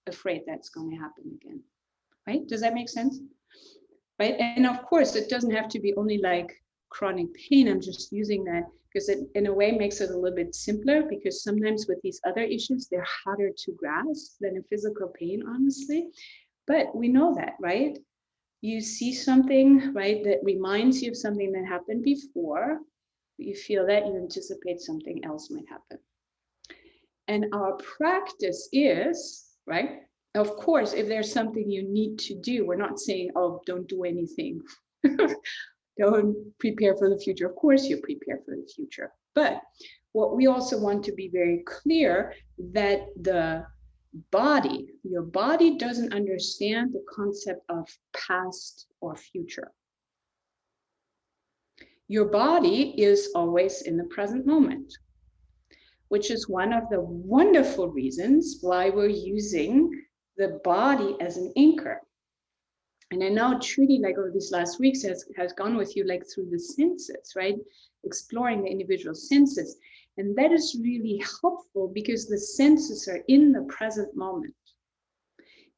Speaker 2: afraid that's going to happen again, right? Does that make sense? Right? And of course, it doesn't have to be only like chronic pain. I'm just using that because it, in a way, makes it a little bit simpler, because sometimes with these other issues, they're harder to grasp than a physical pain, honestly. But we know that, right? You see something, right, that reminds you of something that happened before, you feel that, you anticipate something else might happen. And our practice is, right, of course, if there's something you need to do, we're not saying, oh, don't do anything. Don't prepare for the future. Of course, you prepare for the future. But what we also want to be very clear that your body doesn't understand the concept of past or future. Your body is always in the present moment, which is one of the wonderful reasons why we're using the body as an anchor. And I know Trudy, like over these last weeks, has gone with you like through the senses, right? Exploring the individual senses. And that is really helpful because the senses are in the present moment.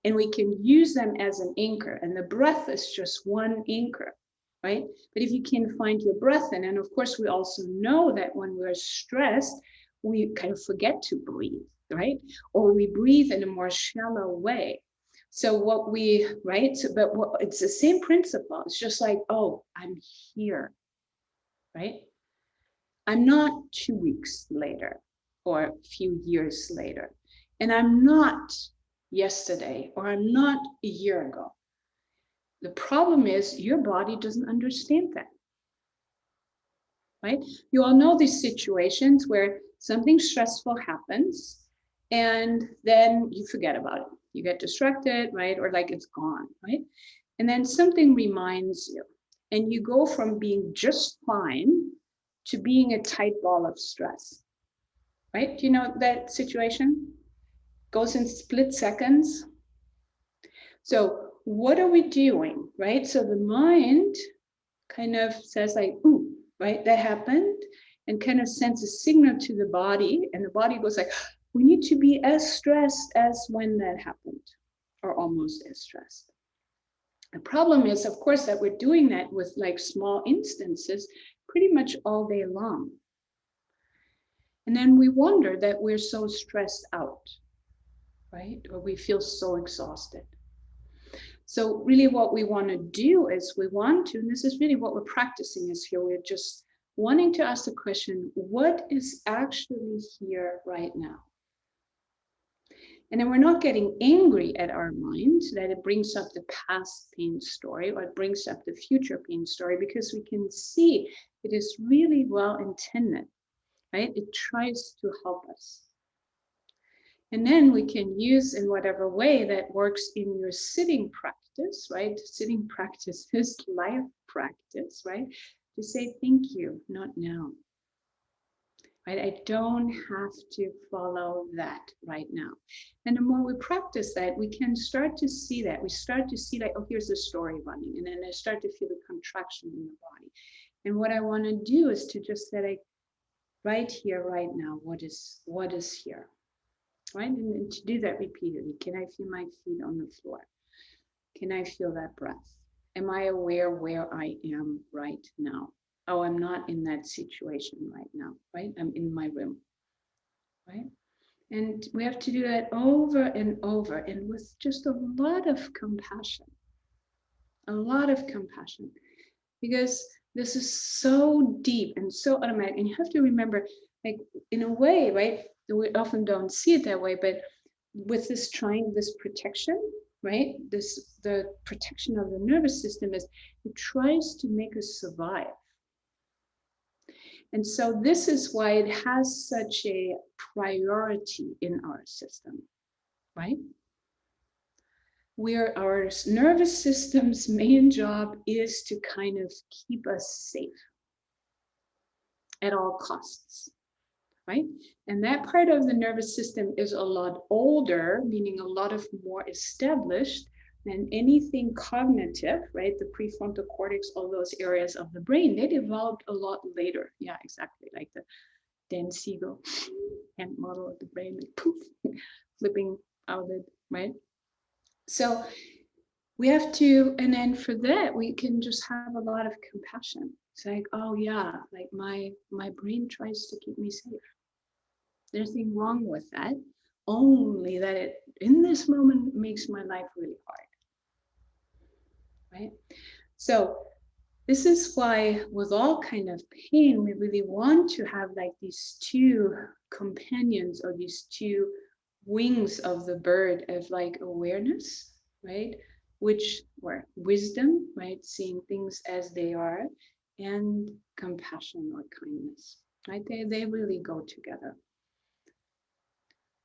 Speaker 2: And we can use them as an anchor. And the breath is just one anchor, right? But if you can find your breath in, and of course, we also know that when we're stressed, we kind of forget to breathe, right? Or we breathe in a more shallow way. So what we, right? So, but it's the same principle. It's just like, oh, I'm here, right? I'm not 2 weeks later or a few years later. And I'm not yesterday, or I'm not a year ago. The problem is your body doesn't understand that, right? You all know these situations where something stressful happens and then you forget about it. You get distracted, right? Or like it's gone, right? And then something reminds you, and you go from being just fine to being a tight ball of stress, right? Do you know that situation? Goes in split seconds. So what are we doing, right? So the mind kind of says like, ooh, right, that happened, and kind of sends a signal to the body, and the body goes like, we need to be as stressed as when that happened, or almost as stressed. The problem is, of course, that we're doing that with like small instances pretty much all day long. And then we wonder that we're so stressed out, right? Or we feel so exhausted. So really what we want to do is we want to, and this is really what we're practicing is here, we're just wanting to ask the question, what is actually here right now? And then we're not getting angry at our mind that it brings up the past pain story or it brings up the future pain story, because we can see it is really well intended, right? It tries to help us. And then we can use in whatever way that works in your sitting practice, right? Sitting practice is life practice, right? To say thank you, not now. right? I don't have to follow that right now. And the more we practice that, we can start to see that. We start to see like, oh, here's the story running. And then I start to feel the contraction in the body. And what I want to do is to just say like, right here, right now, what is here, right? And to do that repeatedly. Can I feel my feet on the floor? Can I feel that breath? Am I aware where I am right now? Oh, I'm not in that situation right now, right? I'm in my room, right? And we have to do that over and over, and with just a lot of compassion, because this is so deep and so automatic. And you have to remember, like, in a way, right? We often don't see it that way, but with this protection, right? The protection of the nervous system is it tries to make us survive. And so this is why it has such a priority in our system, right? Where our nervous system's main job is to kind of keep us safe at all costs, right? And that part of the nervous system is a lot older, meaning a lot of more established than anything cognitive, right? The prefrontal cortex, all those areas of the brain, they developed a lot later. Yeah, exactly. Like the Dan Siegel hand model of the brain, like poof, flipping out of it, right? So we have to, and then for that, we can just have a lot of compassion. It's like, oh yeah, like my brain tries to keep me safe. There's nothing wrong with that, only that it, in this moment, makes my life really hard, right? So this is why with all kind of pain, we really want to have like these two companions or these two wings of the bird of like awareness, right? Which were wisdom, right? Seeing things as they are, and compassion or kindness, right? They really go together.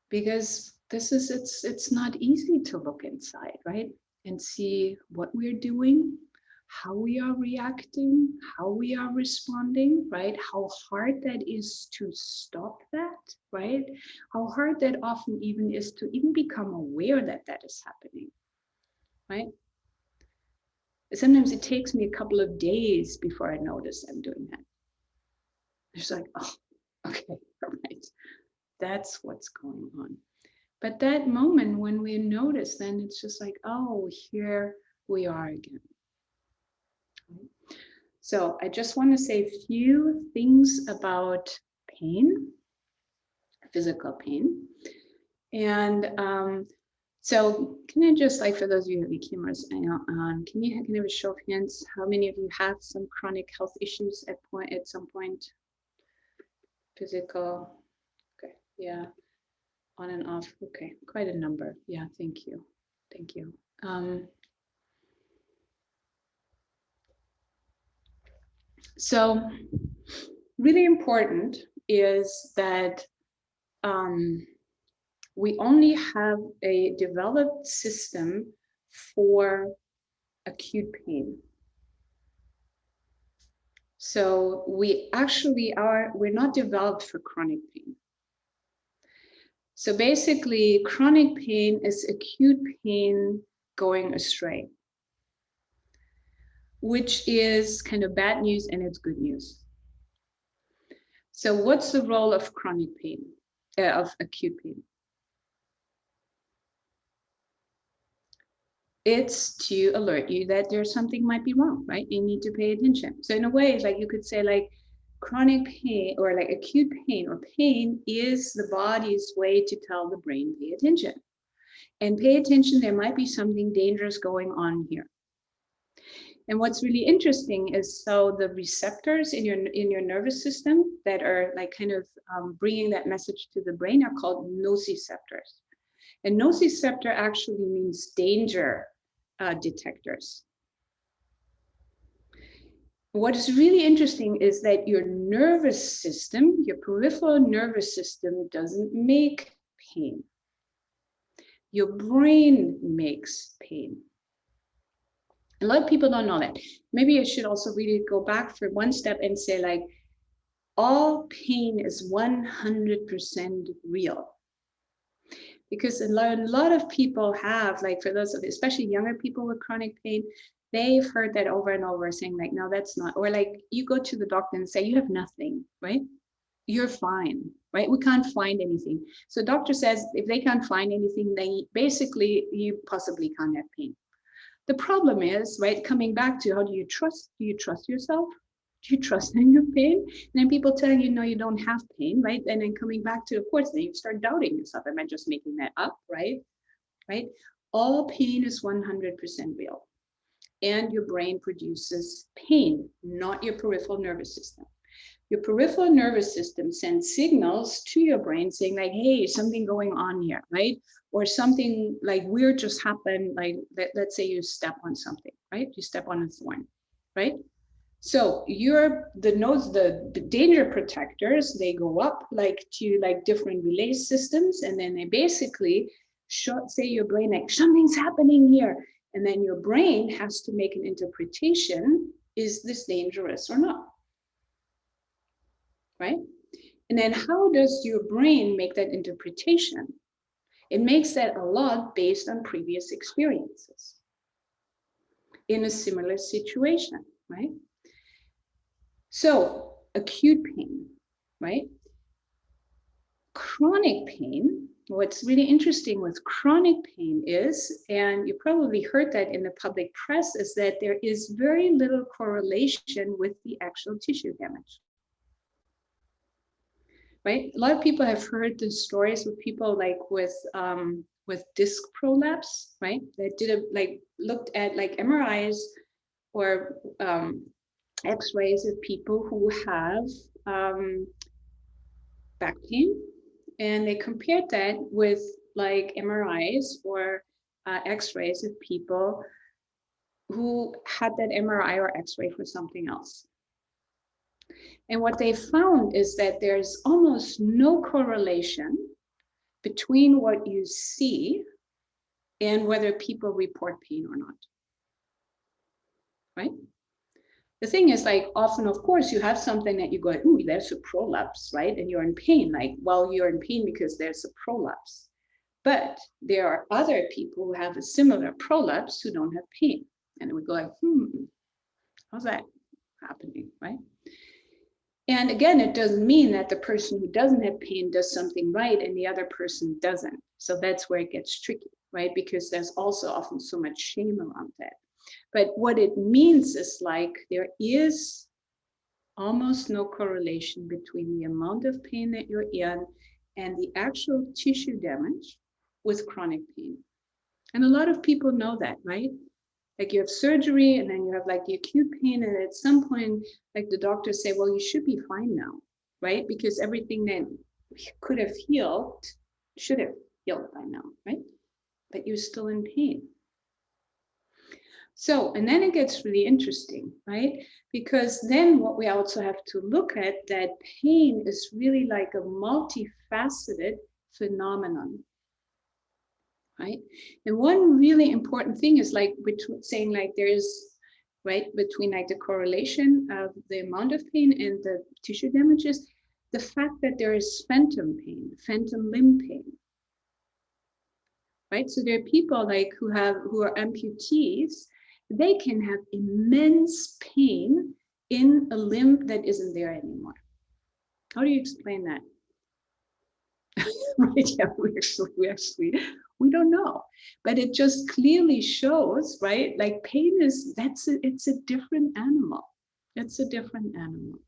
Speaker 2: Because it's not easy to look inside, right? And see what we're doing, how we are reacting, how we are responding, right? How hard that is to stop that, right? How hard that often even is to even become aware that that is happening, right? Sometimes it takes me a couple of days before I notice I'm doing that. It's like, oh, okay, all right. That's what's going on. But that moment when we notice, then it's just like, oh, here we are again. So I just want to say a few things about pain, physical pain. And so can I just, like, for those of you who have the cameras on, can I have a show of hands? How many of you have some chronic health issues at some point? Physical, okay, yeah. On and off, okay, quite a number. Yeah, thank you. Thank you. So really important is that we only have a developed system for acute pain. So we actually we're not developed for chronic pain. So basically, chronic pain is acute pain going astray, which is kind of bad news and it's good news. So what's the role of chronic pain, of acute pain? It's to alert you that there's something might be wrong, right? You need to pay attention. So in a way, like you could say like chronic pain or like acute pain or pain is the body's way to tell the brain, pay attention. And pay attention, there might be something dangerous going on here. And what's really interesting is, so the receptors in your nervous system that are like kind of bringing that message to the brain are called nociceptors. And nociceptor actually means danger detectors. What is really interesting is that your nervous system, your peripheral nervous system, doesn't make pain. Your brain makes pain. A lot of people don't know that. Maybe I should also really go back for one step and say, like, all pain is 100% real. Because a lot of people have, like for those of, especially younger people with chronic pain, they've heard that over and over saying like, no, that's not, or like you go to the doctor and say, you have nothing, right? You're fine, right? We can't find anything. So doctor says, if they can't find anything, then basically you possibly can't have pain. The problem is, right, coming back to how do you trust yourself? Do you trust in your pain? And then people tell you, no, you don't have pain, right? And then coming back to, of course, then you start doubting yourself. Am I just making that up, right? Right? All pain is 100% real. And your brain produces pain, not your peripheral nervous system. Your peripheral nervous system sends signals to your brain saying like, hey, something going on here, right? Or something like weird just happened, like let's say you step on something, right? You step on a thorn, right? So the danger protectors, they go up like to like different relay systems, and then they basically say your brain like something's happening here, and then your brain has to make an interpretation: is this dangerous or not? Right? And then how does your brain make that interpretation? It makes that a lot based on previous experiences in a similar situation, right? So acute pain, right? Chronic pain, what's really interesting with chronic pain is, and you probably heard that in the public press, is that there is very little correlation with the actual tissue damage. Right? A lot of people have heard the stories with people like with disc prolapse, right? That looked at like MRIs or X-rays of people who have back pain, and they compared that with like MRIs or X-rays of people who had that MRI or X-ray for something else. And what they found is that there's almost no correlation between what you see and whether people report pain or not, right? The thing is, like, often, of course, you have something that you go, ooh, there's a prolapse, right? And you're in pain. Like, well, you're in pain because there's a prolapse. But there are other people who have a similar prolapse who don't have pain. And we go like, how's that happening, right? And again, it doesn't mean that the person who doesn't have pain does something right and the other person doesn't. So that's where it gets tricky, right? Because there's also often so much shame around that. But what it means is like there is almost no correlation between the amount of pain that you're in and the actual tissue damage with chronic pain. And a lot of people know that, right? Like you have surgery and then you have like the acute pain, and at some point, like the doctors say, well, you should be fine now, right? Because everything that could have healed should have healed by now, right? But you're still in pain. So, and then it gets really interesting, right? Because then what we also have to look at, that pain is really like a multifaceted phenomenon. Right? And one really important thing is like saying like there is, right, between like the correlation of the amount of pain and the tissue damages, the fact that there is phantom pain, phantom limb pain. Right? So there are people like who are amputees, they can have immense pain in a limb that isn't there anymore. How do you explain that? Right? Yeah, we don't know, but it just clearly shows, right? Like pain is, it's a different animal. It's a different animal.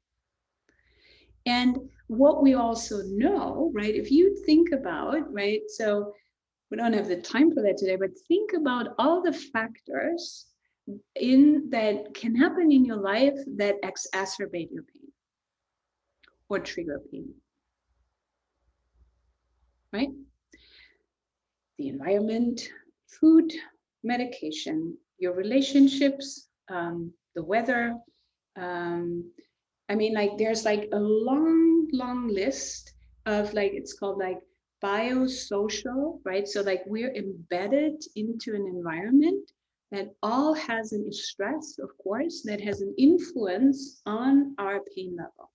Speaker 2: And what we also know, right? If you think about, right? So we don't have the time for that today, but think about all the factors that can happen in your life that exacerbate your pain or trigger pain. Right? The environment, food, medication, your relationships, the weather. I mean, like there's like a long list of like, it's called like biosocial, right? So like we're embedded into an environment that all has a stress, of course, that has an influence on our pain level.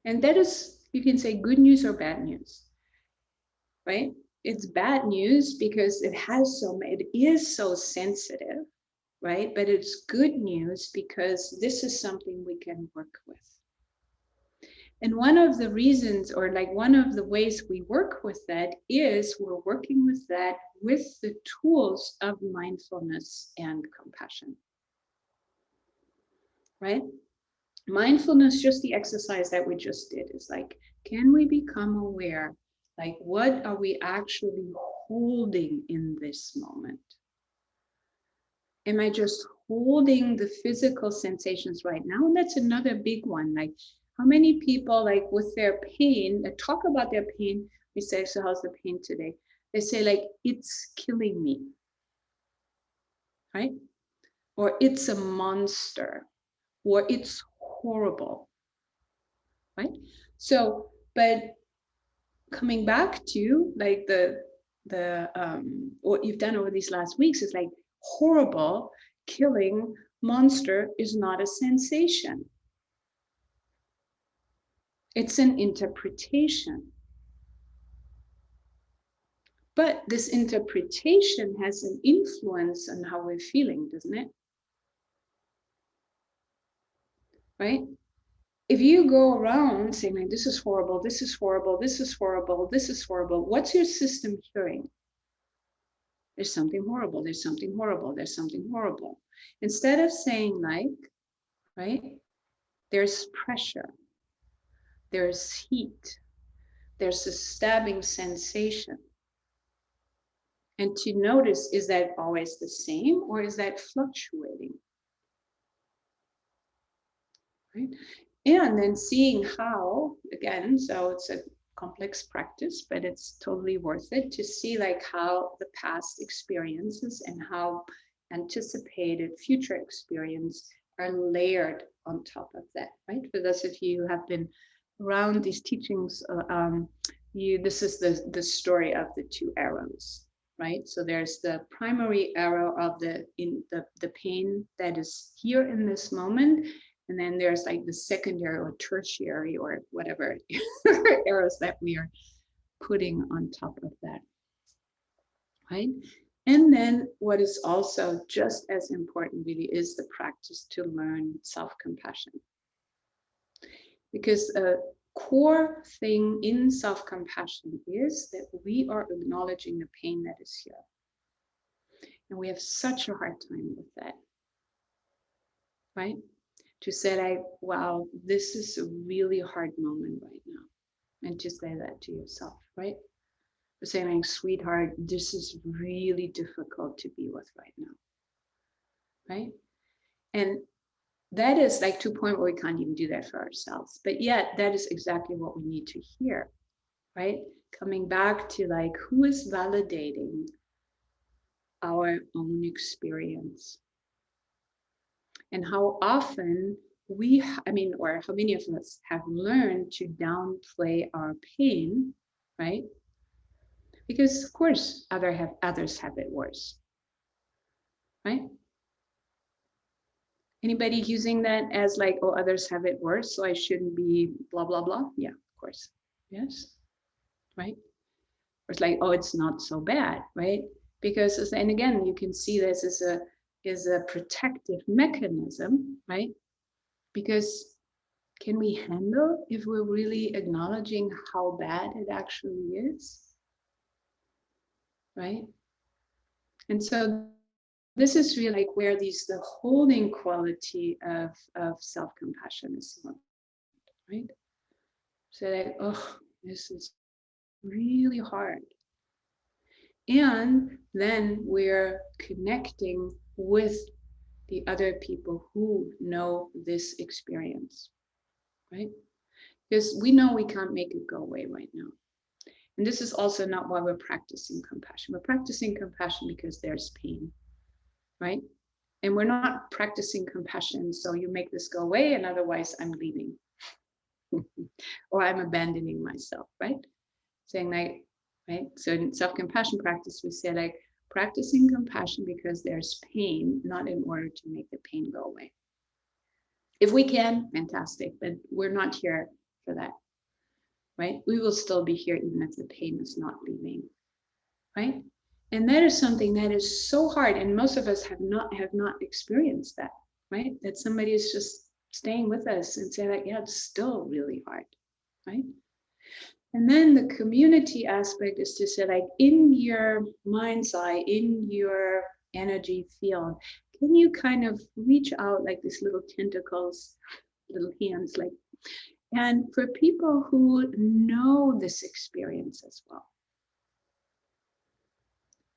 Speaker 2: And that is, you can say, good news or bad news, right? It's bad news because it is so sensitive, right? But it's good news because this is something we can work with. And one of the reasons, or like one of the ways we work with that, is we're working with that with the tools of mindfulness and compassion, right? Mindfulness, just the exercise that we just did, is like, can we become aware? Like, what are we actually holding in this moment? Am I just holding the physical sensations right now? And that's another big one. Like, how many people, like, with their pain, talk about their pain? We say, so how's the pain today? They say, like, it's killing me, right? Or it's a monster, or it's horrible, right? So, but coming back to like what you've done over these last weeks is like, horrible, killing, monster is not a sensation. It's an interpretation. But this interpretation has an influence on how we're feeling, doesn't it? Right? If you go around saying, like, this is horrible, this is horrible, this is horrible, this is horrible, what's your system hearing? There's something horrible, there's something horrible, there's something horrible. Instead of saying, like, right, there's pressure, there's heat, there's a stabbing sensation. And to notice, is that always the same, or is that fluctuating? Right? And then seeing how, again, so it's a complex practice, but it's totally worth it to see like how the past experiences and how anticipated future experience are layered on top of that, right? For those of you who have been around these teachings, this is the story of the two arrows, right? So there's the primary arrow of the pain that is here in this moment, and then there's like the secondary or tertiary or whatever arrows that we are putting on top of that, right? And then what is also just as important really is the practice to learn self-compassion. Because a core thing in self-compassion is that we are acknowledging the pain that is here. And we have such a hard time with that, right? To say like, wow, this is a really hard moment right now. And to say that to yourself, right? To say like, sweetheart, this is really difficult to be with right now, right? And that is like to a point where we can't even do that for ourselves. But yet that is exactly what we need to hear, right? Coming back to like, who is validating our own experience? And how often or how many of us have learned to downplay our pain, right? Because of course others have it worse, right? Anybody using that as like, oh, others have it worse, so I shouldn't be blah, blah, blah? Yeah, of course. Yes, right? Or it's like, oh, it's not so bad, right? Because, and again, you can see this is a protective mechanism, right? Because can we handle if we're really acknowledging how bad it actually is, right? And so this is really like where the holding quality of self-compassion is, right? So like, oh, this is really hard. And then we're connecting with the other people who know this experience, right? Because we know we can't make it go away right now. And this is also not why we're practicing compassion. We're practicing compassion because there's pain, right? And we're not practicing compassion so you make this go away and otherwise I'm leaving or I'm abandoning myself, right? Saying like, right? So in self-compassion practice, we say like practicing compassion because there's pain, not in order to make the pain go away. If we can, fantastic, but we're not here for that, right? We will still be here even if the pain is not leaving, right? And that is something that is so hard, and most of us have not experienced that, right? That somebody is just staying with us and say like, yeah, it's still really hard, right? And then the community aspect is to say like, in your mind's eye, in your energy field, can you kind of reach out like these little tentacles, little hands, like, and for people who know this experience as well.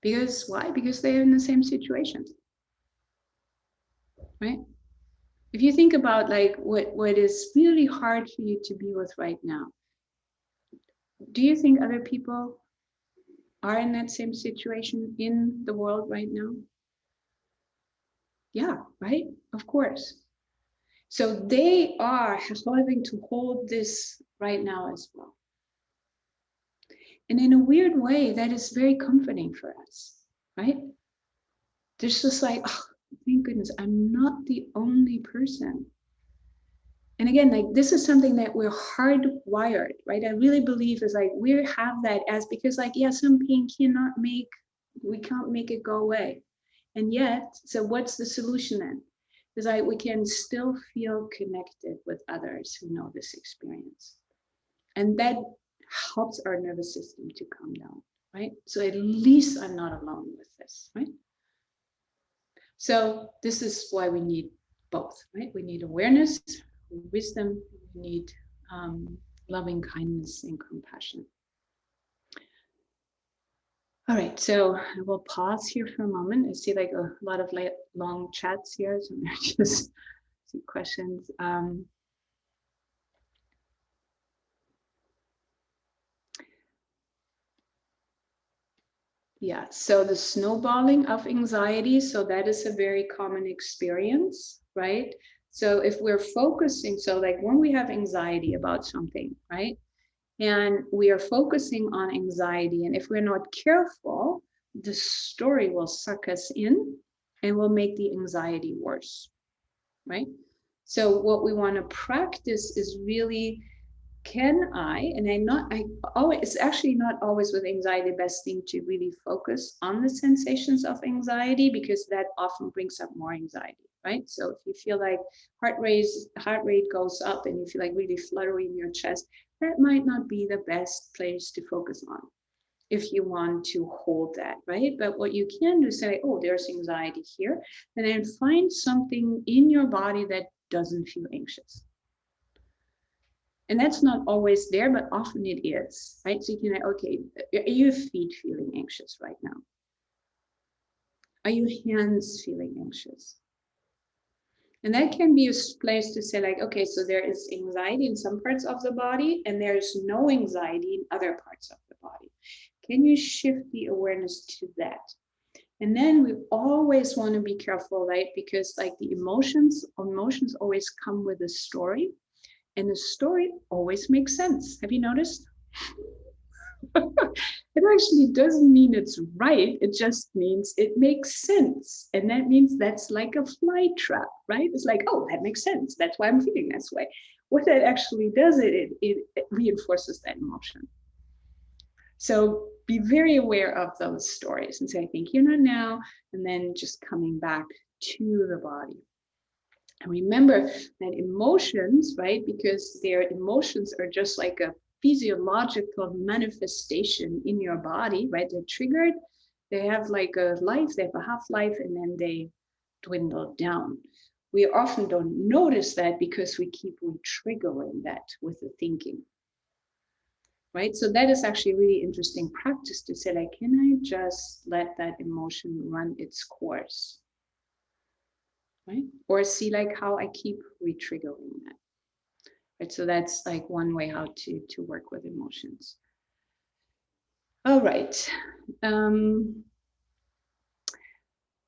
Speaker 2: Because why? Because they're in the same situations, right? If you think about like what is really hard for you to be with right now, do you think other people are in that same situation in the world right now? Yeah, right? Of course. So they are having to hold this right now as well. And in a weird way, that is very comforting for us, right? There's just like, oh, thank goodness, I'm not the only person. And again, like this is something that we're hardwired, right? I really believe is like we have that as, because like, yeah, some pain we can't make it go away. And yet, so what's the solution then? Is like we can still feel connected with others who know this experience. And that helps our nervous system to calm down, right? So at least I'm not alone with this, right? So this is why we need both, right? We need awareness, wisdom, we need loving kindness and compassion. All right, so I will pause here for a moment. I see like a lot of long chats here, so I just see questions. Yeah, so the snowballing of anxiety, so that is a very common experience, right? So if we're focusing, so like when we have anxiety about something, right? And we are focusing on anxiety, and if we're not careful, the story will suck us in and will make the anxiety worse, right? So what we want to practice is really, can I always, it's actually not always with anxiety the best thing to really focus on the sensations of anxiety, because that often brings up more anxiety, right? So if you feel like heart rate goes up and you feel like really fluttery in your chest, that might not be the best place to focus on if you want to hold that, right? But what you can do is say, oh, there's anxiety here, and then find something in your body that doesn't feel anxious. And that's not always there, but often it is, right? So you can, okay, are your feet feeling anxious right now? Are your hands feeling anxious? And that can be a place to say like, okay, so there is anxiety in some parts of the body and there is no anxiety in other parts of the body. Can you shift the awareness to that? And then we always want to be careful, right? Because like the emotions always come with a story. And the story always makes sense. Have you noticed? It actually doesn't mean it's right. It just means it makes sense. And that means that's like a fly trap, right? It's like, oh, that makes sense. That's why I'm feeling this way. What that actually does, it reinforces that emotion. So be very aware of those stories and say, I think you're not now, and then just coming back to the body. And remember that emotions, right, because their emotions are just like a physiological manifestation in your body, right? They're triggered, they have like a life, they have a half-life, and then they dwindle down. We often don't notice that because we keep re-triggering that with the thinking, right? So that is actually a really interesting practice to say, like, can I just let that emotion run its course? Right? Or see like how I keep re-triggering that. Right? So that's like one way how to work with emotions. All right.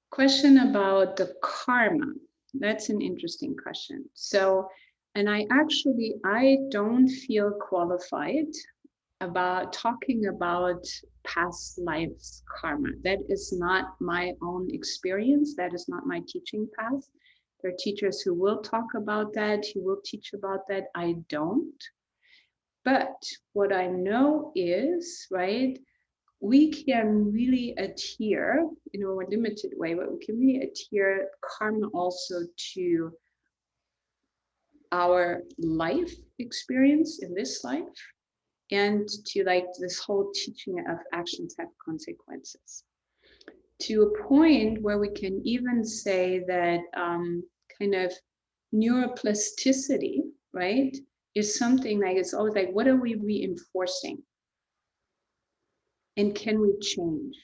Speaker 2: Question about the karma. That's an interesting question. So, and I don't feel qualified about talking about past lives karma. That is not my own experience. That is not my teaching path. There are teachers who will talk about that, who will teach about that. I don't. But what I know is, right, we can really adhere in a more limited way, but we can really adhere karma also to our life experience in this life, and to like this whole teaching of actions have consequences, to a point where we can even say that kind of neuroplasticity, right, is something like, it's always like, what are we reinforcing? And can we change?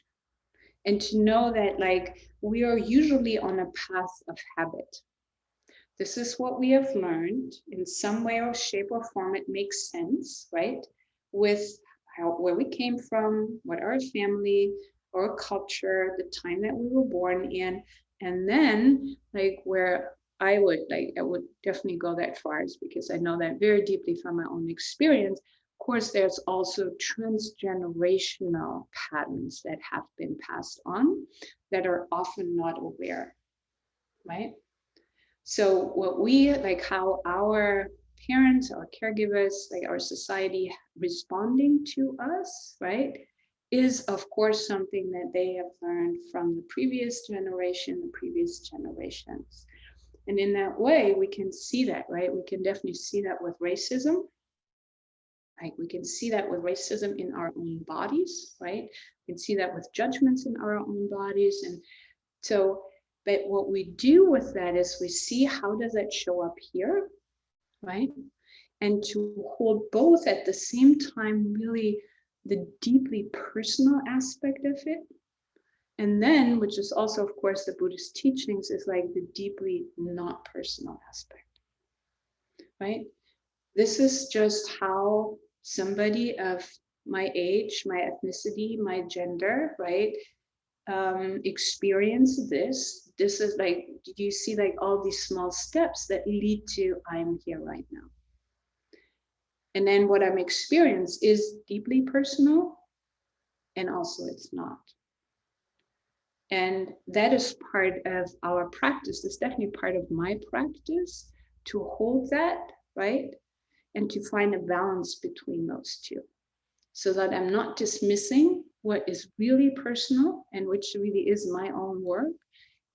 Speaker 2: And to know that like we are usually on a path of habit. This is what we have learned in some way or shape or form. It makes sense, right? With where we came from, what our family or culture, the time that we were born in, and then like where I would definitely go that far, is because I know that very deeply from my own experience. Of course, there's also transgenerational patterns that have been passed on that are often not aware, right? So what we, like how our parents, our caregivers, like our society responding to us, right, is of course something that they have learned from the previous generation, the previous generations. And in that way, we can see that, right? We can definitely see that with racism. Right? We can see that with racism in our own bodies, right? We can see that with judgments in our own bodies. And so, but what we do with that is we see how does that show up here, right? And to hold both at the same time, really the deeply personal aspect of it. And then, which is also, of course, the Buddhist teachings, is like the deeply not personal aspect, right? This is just how somebody of my age, my ethnicity, my gender, right, experience this. This is like, you see like all these small steps that lead to I'm here right now. And then what I'm experiencing is deeply personal, and also it's not. And that is part of our practice. It's definitely part of my practice to hold that, right? And to find a balance between those two, so that I'm not dismissing what is really personal and which really is my own work.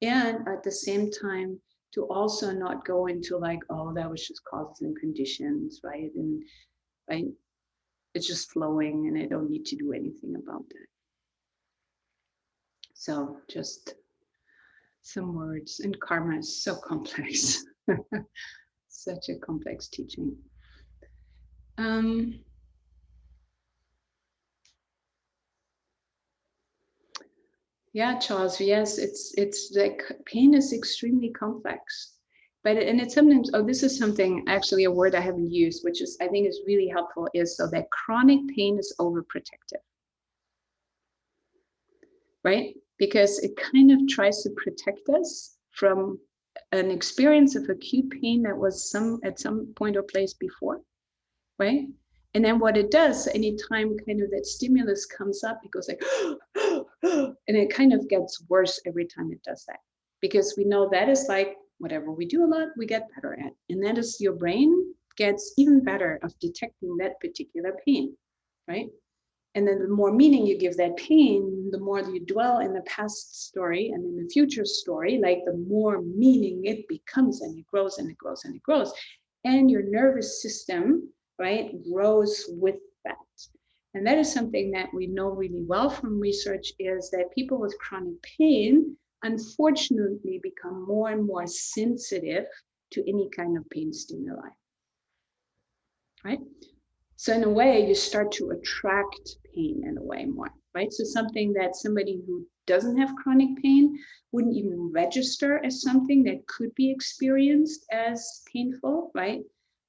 Speaker 2: And at the same time, to also not go into like, oh, that was just causes and conditions, right? And right, it's just flowing and I don't need to do anything about that. So just some words. And karma is so complex. Such a complex teaching. Yeah, Charles, yes, it's like pain is extremely complex. But and it's sometimes, oh, this is something, actually a word I haven't used, which is I think is really helpful, is so that chronic pain is overprotective. Right? Because it kind of tries to protect us from an experience of acute pain that was at some point or place before, right? And then what it does, anytime kind of that stimulus comes up, it goes like, and it kind of gets worse every time it does that. Because we know that is like, whatever we do a lot, we get better at. And that is your brain gets even better of detecting that particular pain, right? And then the more meaning you give that pain, the more you dwell in the past story and in the future story, like the more meaning it becomes, and it grows and it grows and it grows. And your nervous system, right, grows with that. And that is something that we know really well from research, is that people with chronic pain, unfortunately, become more and more sensitive to any kind of pain stimuli, right? So in a way, you start to attract pain in a way more, right? So something that somebody who doesn't have chronic pain wouldn't even register as something that could be experienced as painful, right?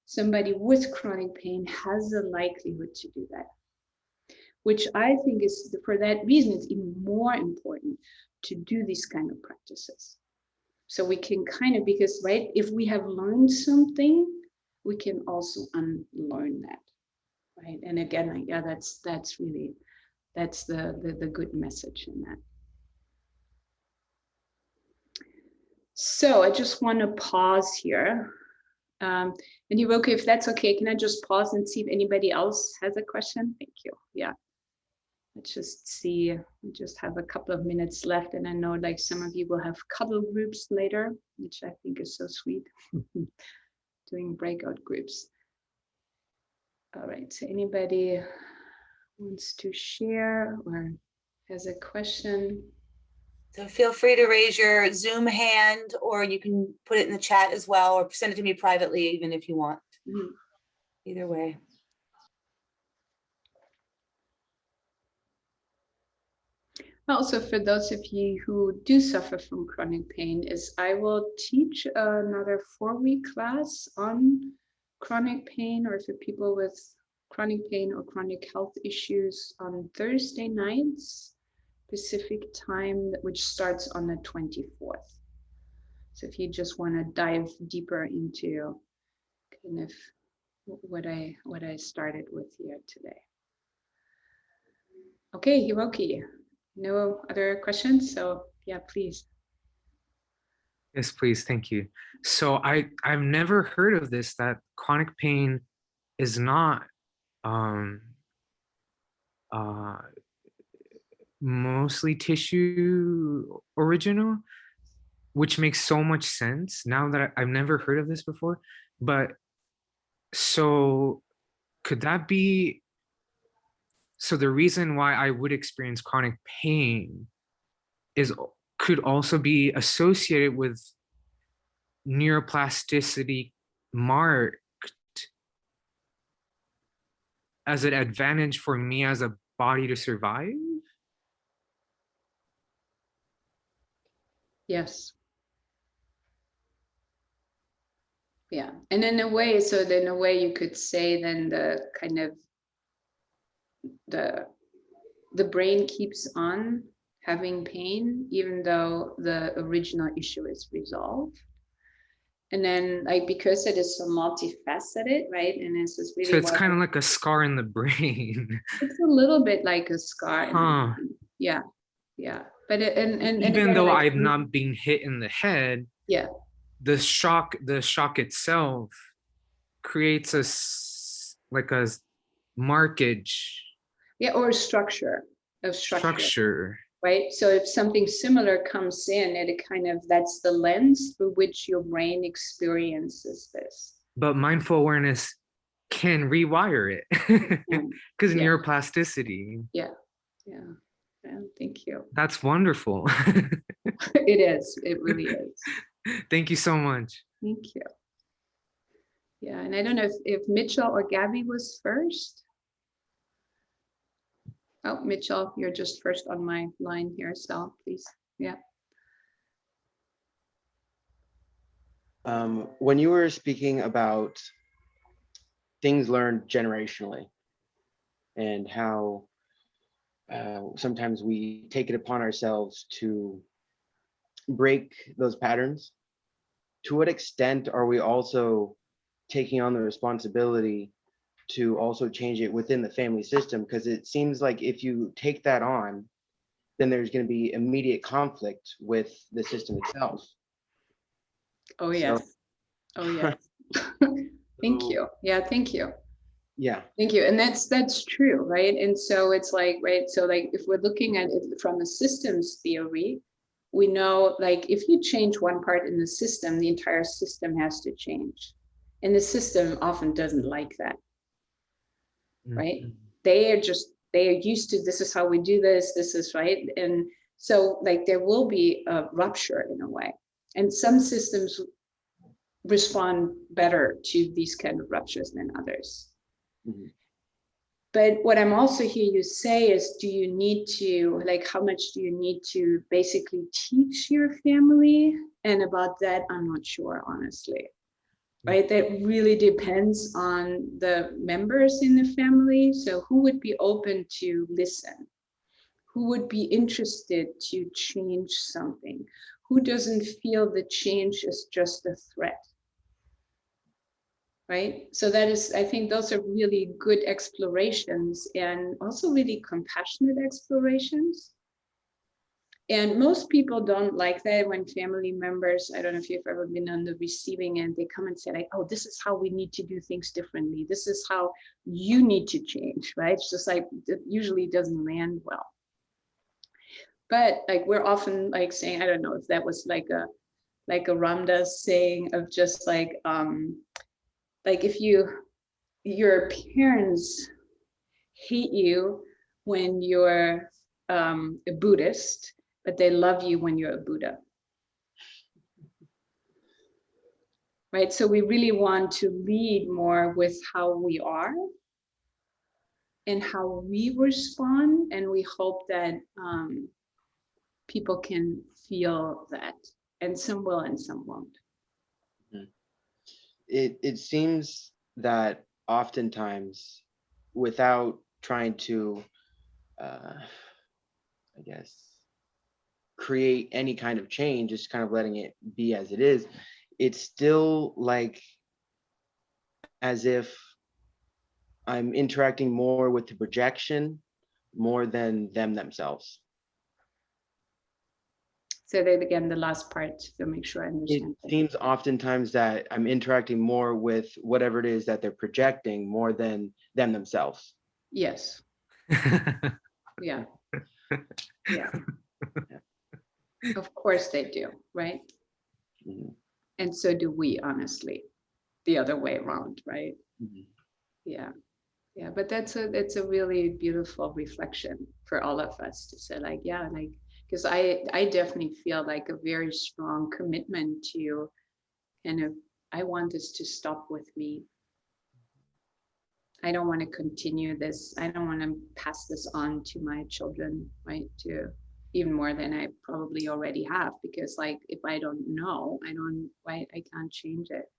Speaker 2: Somebody with chronic pain has the likelihood to do that, which I think is, for that reason, it's even more important to do these kind of practices. So we can kind of, because, right, if we have learned something, we can also unlearn that. Right. And again, yeah, that's really, that's the good message in that. So I just want to pause here And Hiroki, if that's okay, can I just pause and see if anybody else has a question? Thank you. Yeah. Let's just see. We just have a couple of minutes left, and I know like some of you will have cuddle groups later, which I think is so sweet. Doing breakout groups. All right, so anybody wants to share or has a question?
Speaker 3: So feel free to raise your Zoom hand, or you can put it in the chat as well, or send it to me privately, even if you want. Either way.
Speaker 2: Also, for those of you who do suffer from chronic pain, is I will teach another 4-week class on chronic pain, or for people with chronic pain or chronic health issues, on Thursday nights, Pacific time, which starts on the 24th. So if you just want to dive deeper into kind of what I started with here today. Okay, Hiroki. No other questions? So yeah, please.
Speaker 4: Yes, please. Thank you. So I've never heard of this, that chronic pain is not mostly tissue original, which makes so much sense now that I've never heard of this before. But so could that be, so the reason why I would experience chronic pain could also be associated with neuroplasticity marked as an advantage for me as a body to survive?
Speaker 2: Yes. Yeah, and in a way, so then in a way you could say then the kind of the brain keeps on having pain even though the original issue is resolved. And then like because it is so multifaceted, right? And it's just really,
Speaker 4: so it's kind of like a scar in the brain.
Speaker 2: It's a little bit like a scar.
Speaker 4: Huh.
Speaker 2: Yeah, yeah. But it, and
Speaker 4: even
Speaker 2: again,
Speaker 4: though
Speaker 2: like,
Speaker 4: I'm not being hit in the head,
Speaker 2: yeah,
Speaker 4: the shock itself creates like a markage.
Speaker 2: yeah, or a structure of
Speaker 4: structure.
Speaker 2: Right. So if something similar comes in, it kind of, that's the lens through which your brain experiences this.
Speaker 4: But mindful awareness can rewire it because neuroplasticity.
Speaker 2: Yeah. Thank you.
Speaker 4: That's wonderful.
Speaker 2: It is. It really is.
Speaker 4: Thank you so much.
Speaker 2: Thank you. Yeah, and I don't know if Mitchell or Gabby was first. Oh, Mitchell, you're just first on my line here, so please, yeah.
Speaker 5: When you were speaking about things learned generationally and how sometimes we take it upon ourselves to break those patterns, to what extent are we also taking on the responsibility to also change it within the family system? Because it seems like if you take that on, then there's going to be immediate conflict with the system itself.
Speaker 2: Oh, yes. So, oh, yes. Thank you. Yeah, thank you.
Speaker 5: Yeah.
Speaker 2: Thank you. And that's true, right? And so it's like, right, so like if we're looking at it from a systems theory, we know like if you change one part in the system, the entire system has to change. And the system often doesn't like that. Right? They are used to, this is how we do this is right. And so like there will be a rupture in a way. And some systems respond better to these kind of ruptures than others. Mm-hmm. But what I'm also hearing you say is, do you need to, like, how much do you need to basically teach your family? And about that, I'm not sure, honestly. Right, that really depends on the members in the family. So who would be open to listen? Who would be interested to change something? Who doesn't feel the change is just a threat? Right, so that is, I think those are really good explorations and also really compassionate explorations. And most people don't like that when family members, I don't know if you've ever been on the receiving end, they come and say like, oh, this is how we need to do things differently. This is how you need to change, right? It's just like, it usually doesn't land well. But like, we're often like saying, I don't know if that was like a Ramdas saying of just like if your parents hate you when you're a Buddhist, but they love you when you're a Buddha. Right? So we really want to lead more with how we are and how we respond. And we hope that people can feel that. And some will and some won't.
Speaker 5: It seems that oftentimes, without trying to, I guess, create any kind of change, just kind of letting it be as it is, it's still like as if I'm interacting more with the projection more than them themselves.
Speaker 2: Say that again, the last part, to make sure I
Speaker 5: It
Speaker 2: understand.
Speaker 5: seems oftentimes that I'm interacting more with whatever it is that they're projecting more than them themselves.
Speaker 2: Yes. Yeah. Yeah. Of course they do, right?
Speaker 5: Mhm.
Speaker 2: And so do we, honestly, the other way around, right?
Speaker 5: Mhm.
Speaker 2: Yeah. Yeah. But that's a really beautiful reflection for all of us to say, like, yeah, like, because I definitely feel like a very strong commitment to kind of, I want this to stop with me. I don't want to continue this. I don't want to pass this on to my children, right? To even more than I probably already have, because like, if I don't know, I can't change it.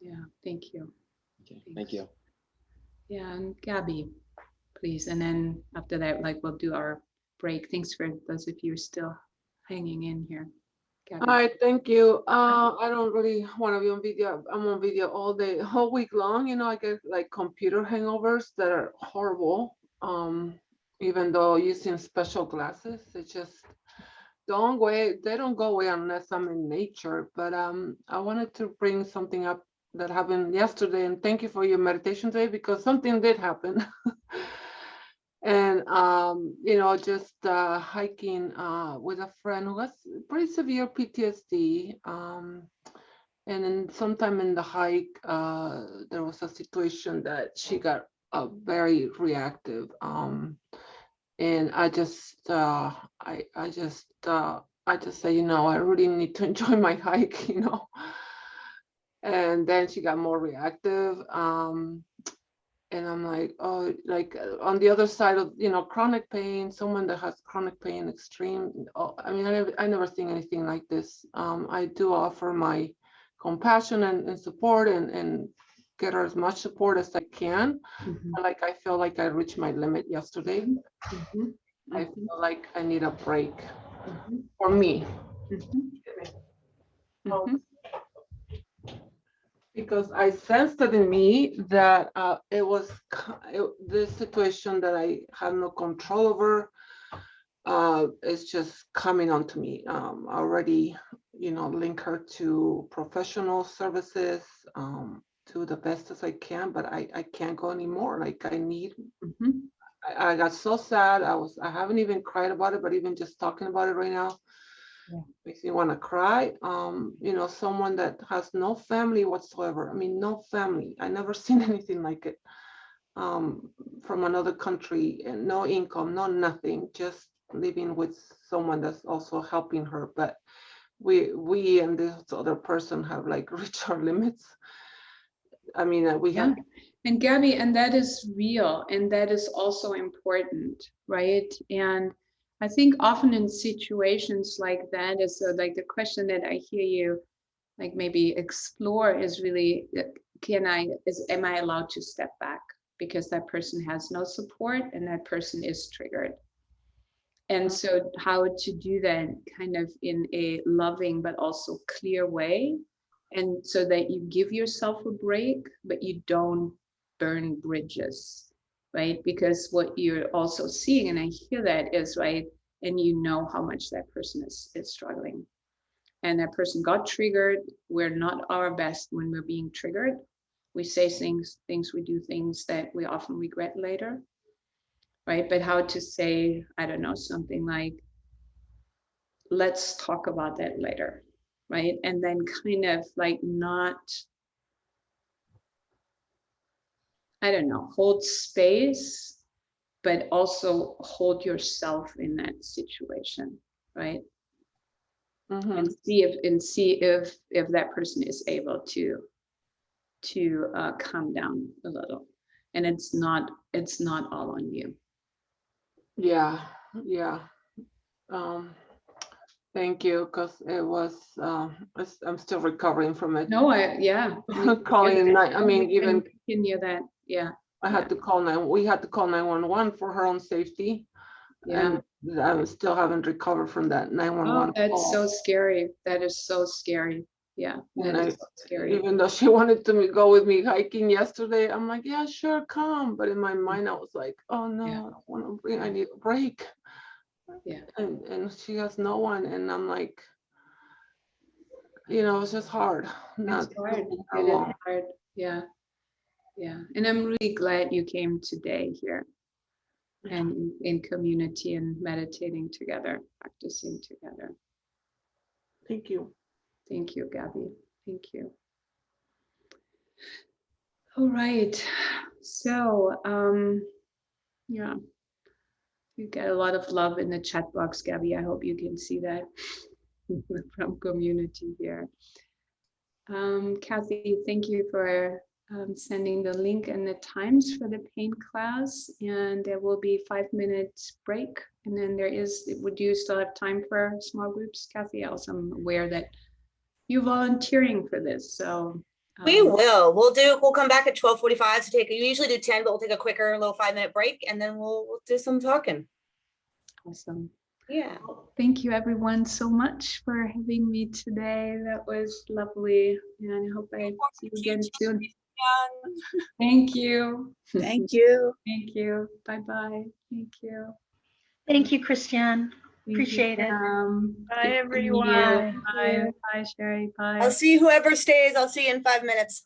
Speaker 2: Yeah, thank you.
Speaker 5: Okay, thank you.
Speaker 2: Yeah, and Gabby, please. And then after that, like, we'll do our break. Thanks for those of you still hanging in here. Gabby.
Speaker 6: All right, thank you. I don't really want to be on video. I'm on video all day, whole week long. You know, I get like computer hangovers that are horrible. Even though using special glasses, it just don't away. They don't go away unless I'm in nature. But I wanted to bring something up that happened yesterday, and thank you for your meditation today, because something did happen. And you know, just hiking with a friend who has pretty severe PTSD. And then sometime in the hike, there was a situation that she got very reactive. And I just say, you know, I really need to enjoy my hike, you know. And then she got more reactive. And I'm like, oh, like on the other side of, you know, chronic pain, someone that has chronic pain, extreme. Oh, I mean, I never seen anything like this. I do offer my compassion and support and get her as much support as I can. Like, I feel like I reached my limit yesterday. I feel like I need a break for me. Because I sensed it in me that this situation that I had no control over is just coming onto me. Already, you know, link her to professional services, to the best as I can, but I can't go anymore. Like, I need. I got so sad. I haven't even cried about it, but even just talking about it right now. Yeah. Makes me want to cry. You know, someone that has no family whatsoever. I mean, no family. I never seen anything like it. From another country, and no income, no nothing, just living with someone that's also helping her. But we and this other person have like reached our limits. I mean, we have.
Speaker 2: And Gabby, and that is real, and that is also important, right? And I think often in situations like that is like the question that I hear you like maybe explore is really, am I allowed to step back because that person has no support and that person is triggered? And so how to do that kind of in a loving but also clear way, and so that you give yourself a break, but you don't burn bridges, right? Because what you're also seeing, and I hear that is, right, and you know how much that person is struggling. And that person got triggered. We're not our best when we're being triggered. We say things, we do things that we often regret later, right? But how to say, I don't know, something like, let's talk about that later, right? And then kind of like not, I don't know, hold space, but also hold yourself in that situation, right? And see if that person is able to calm down a little, and it's not all on you.
Speaker 6: Yeah. Thank you, because it was I'm still recovering from it.
Speaker 2: No,
Speaker 6: Calling, I mean, even
Speaker 2: continue that. Yeah,
Speaker 6: I had to call we had to call 911 for her own safety.
Speaker 2: yeah.
Speaker 6: And I still haven't recovered from that 911
Speaker 2: That's
Speaker 6: call.
Speaker 2: so scary. That is so scary. Yeah, that is so scary.
Speaker 6: Even though she wanted to go with me hiking yesterday, I'm like, yeah, sure, come. But in my mind, I was like, oh no,
Speaker 2: Yeah.
Speaker 6: I don't want to bring. I need a break.
Speaker 2: Yeah.
Speaker 6: And she has no one, and I'm like, it's just hard.
Speaker 2: It's hard. It is hard. Yeah. Yeah. And I'm really glad you came today here, and in community and meditating together, practicing together.
Speaker 6: Thank you.
Speaker 2: Thank you, Gabby. Thank you. All right. So, yeah, you get a lot of love in the chat box, Gabby. I hope you can see that from community here. Kathy, thank you for sending the link and the times for the pain class. And there will be 5 minutes break. And then would you still have time for small groups, Kathy? Also, I'm aware that you're volunteering for this. So
Speaker 3: we will. We'll come back at 12:45 to we usually do 10, but we'll take a quicker little 5-minute break, and then we'll do some talking.
Speaker 2: Awesome.
Speaker 3: Yeah.
Speaker 2: Thank you everyone so much for having me today. That was lovely. And I hope I see you again soon. Thank you.
Speaker 7: Thank you.
Speaker 2: Thank you. Bye-bye. Thank you.
Speaker 7: Thank you, Christiane. Appreciate it.
Speaker 2: Bye everyone. Bye. Bye, Sherry. Bye.
Speaker 3: I'll see whoever stays. I'll see you in 5 minutes.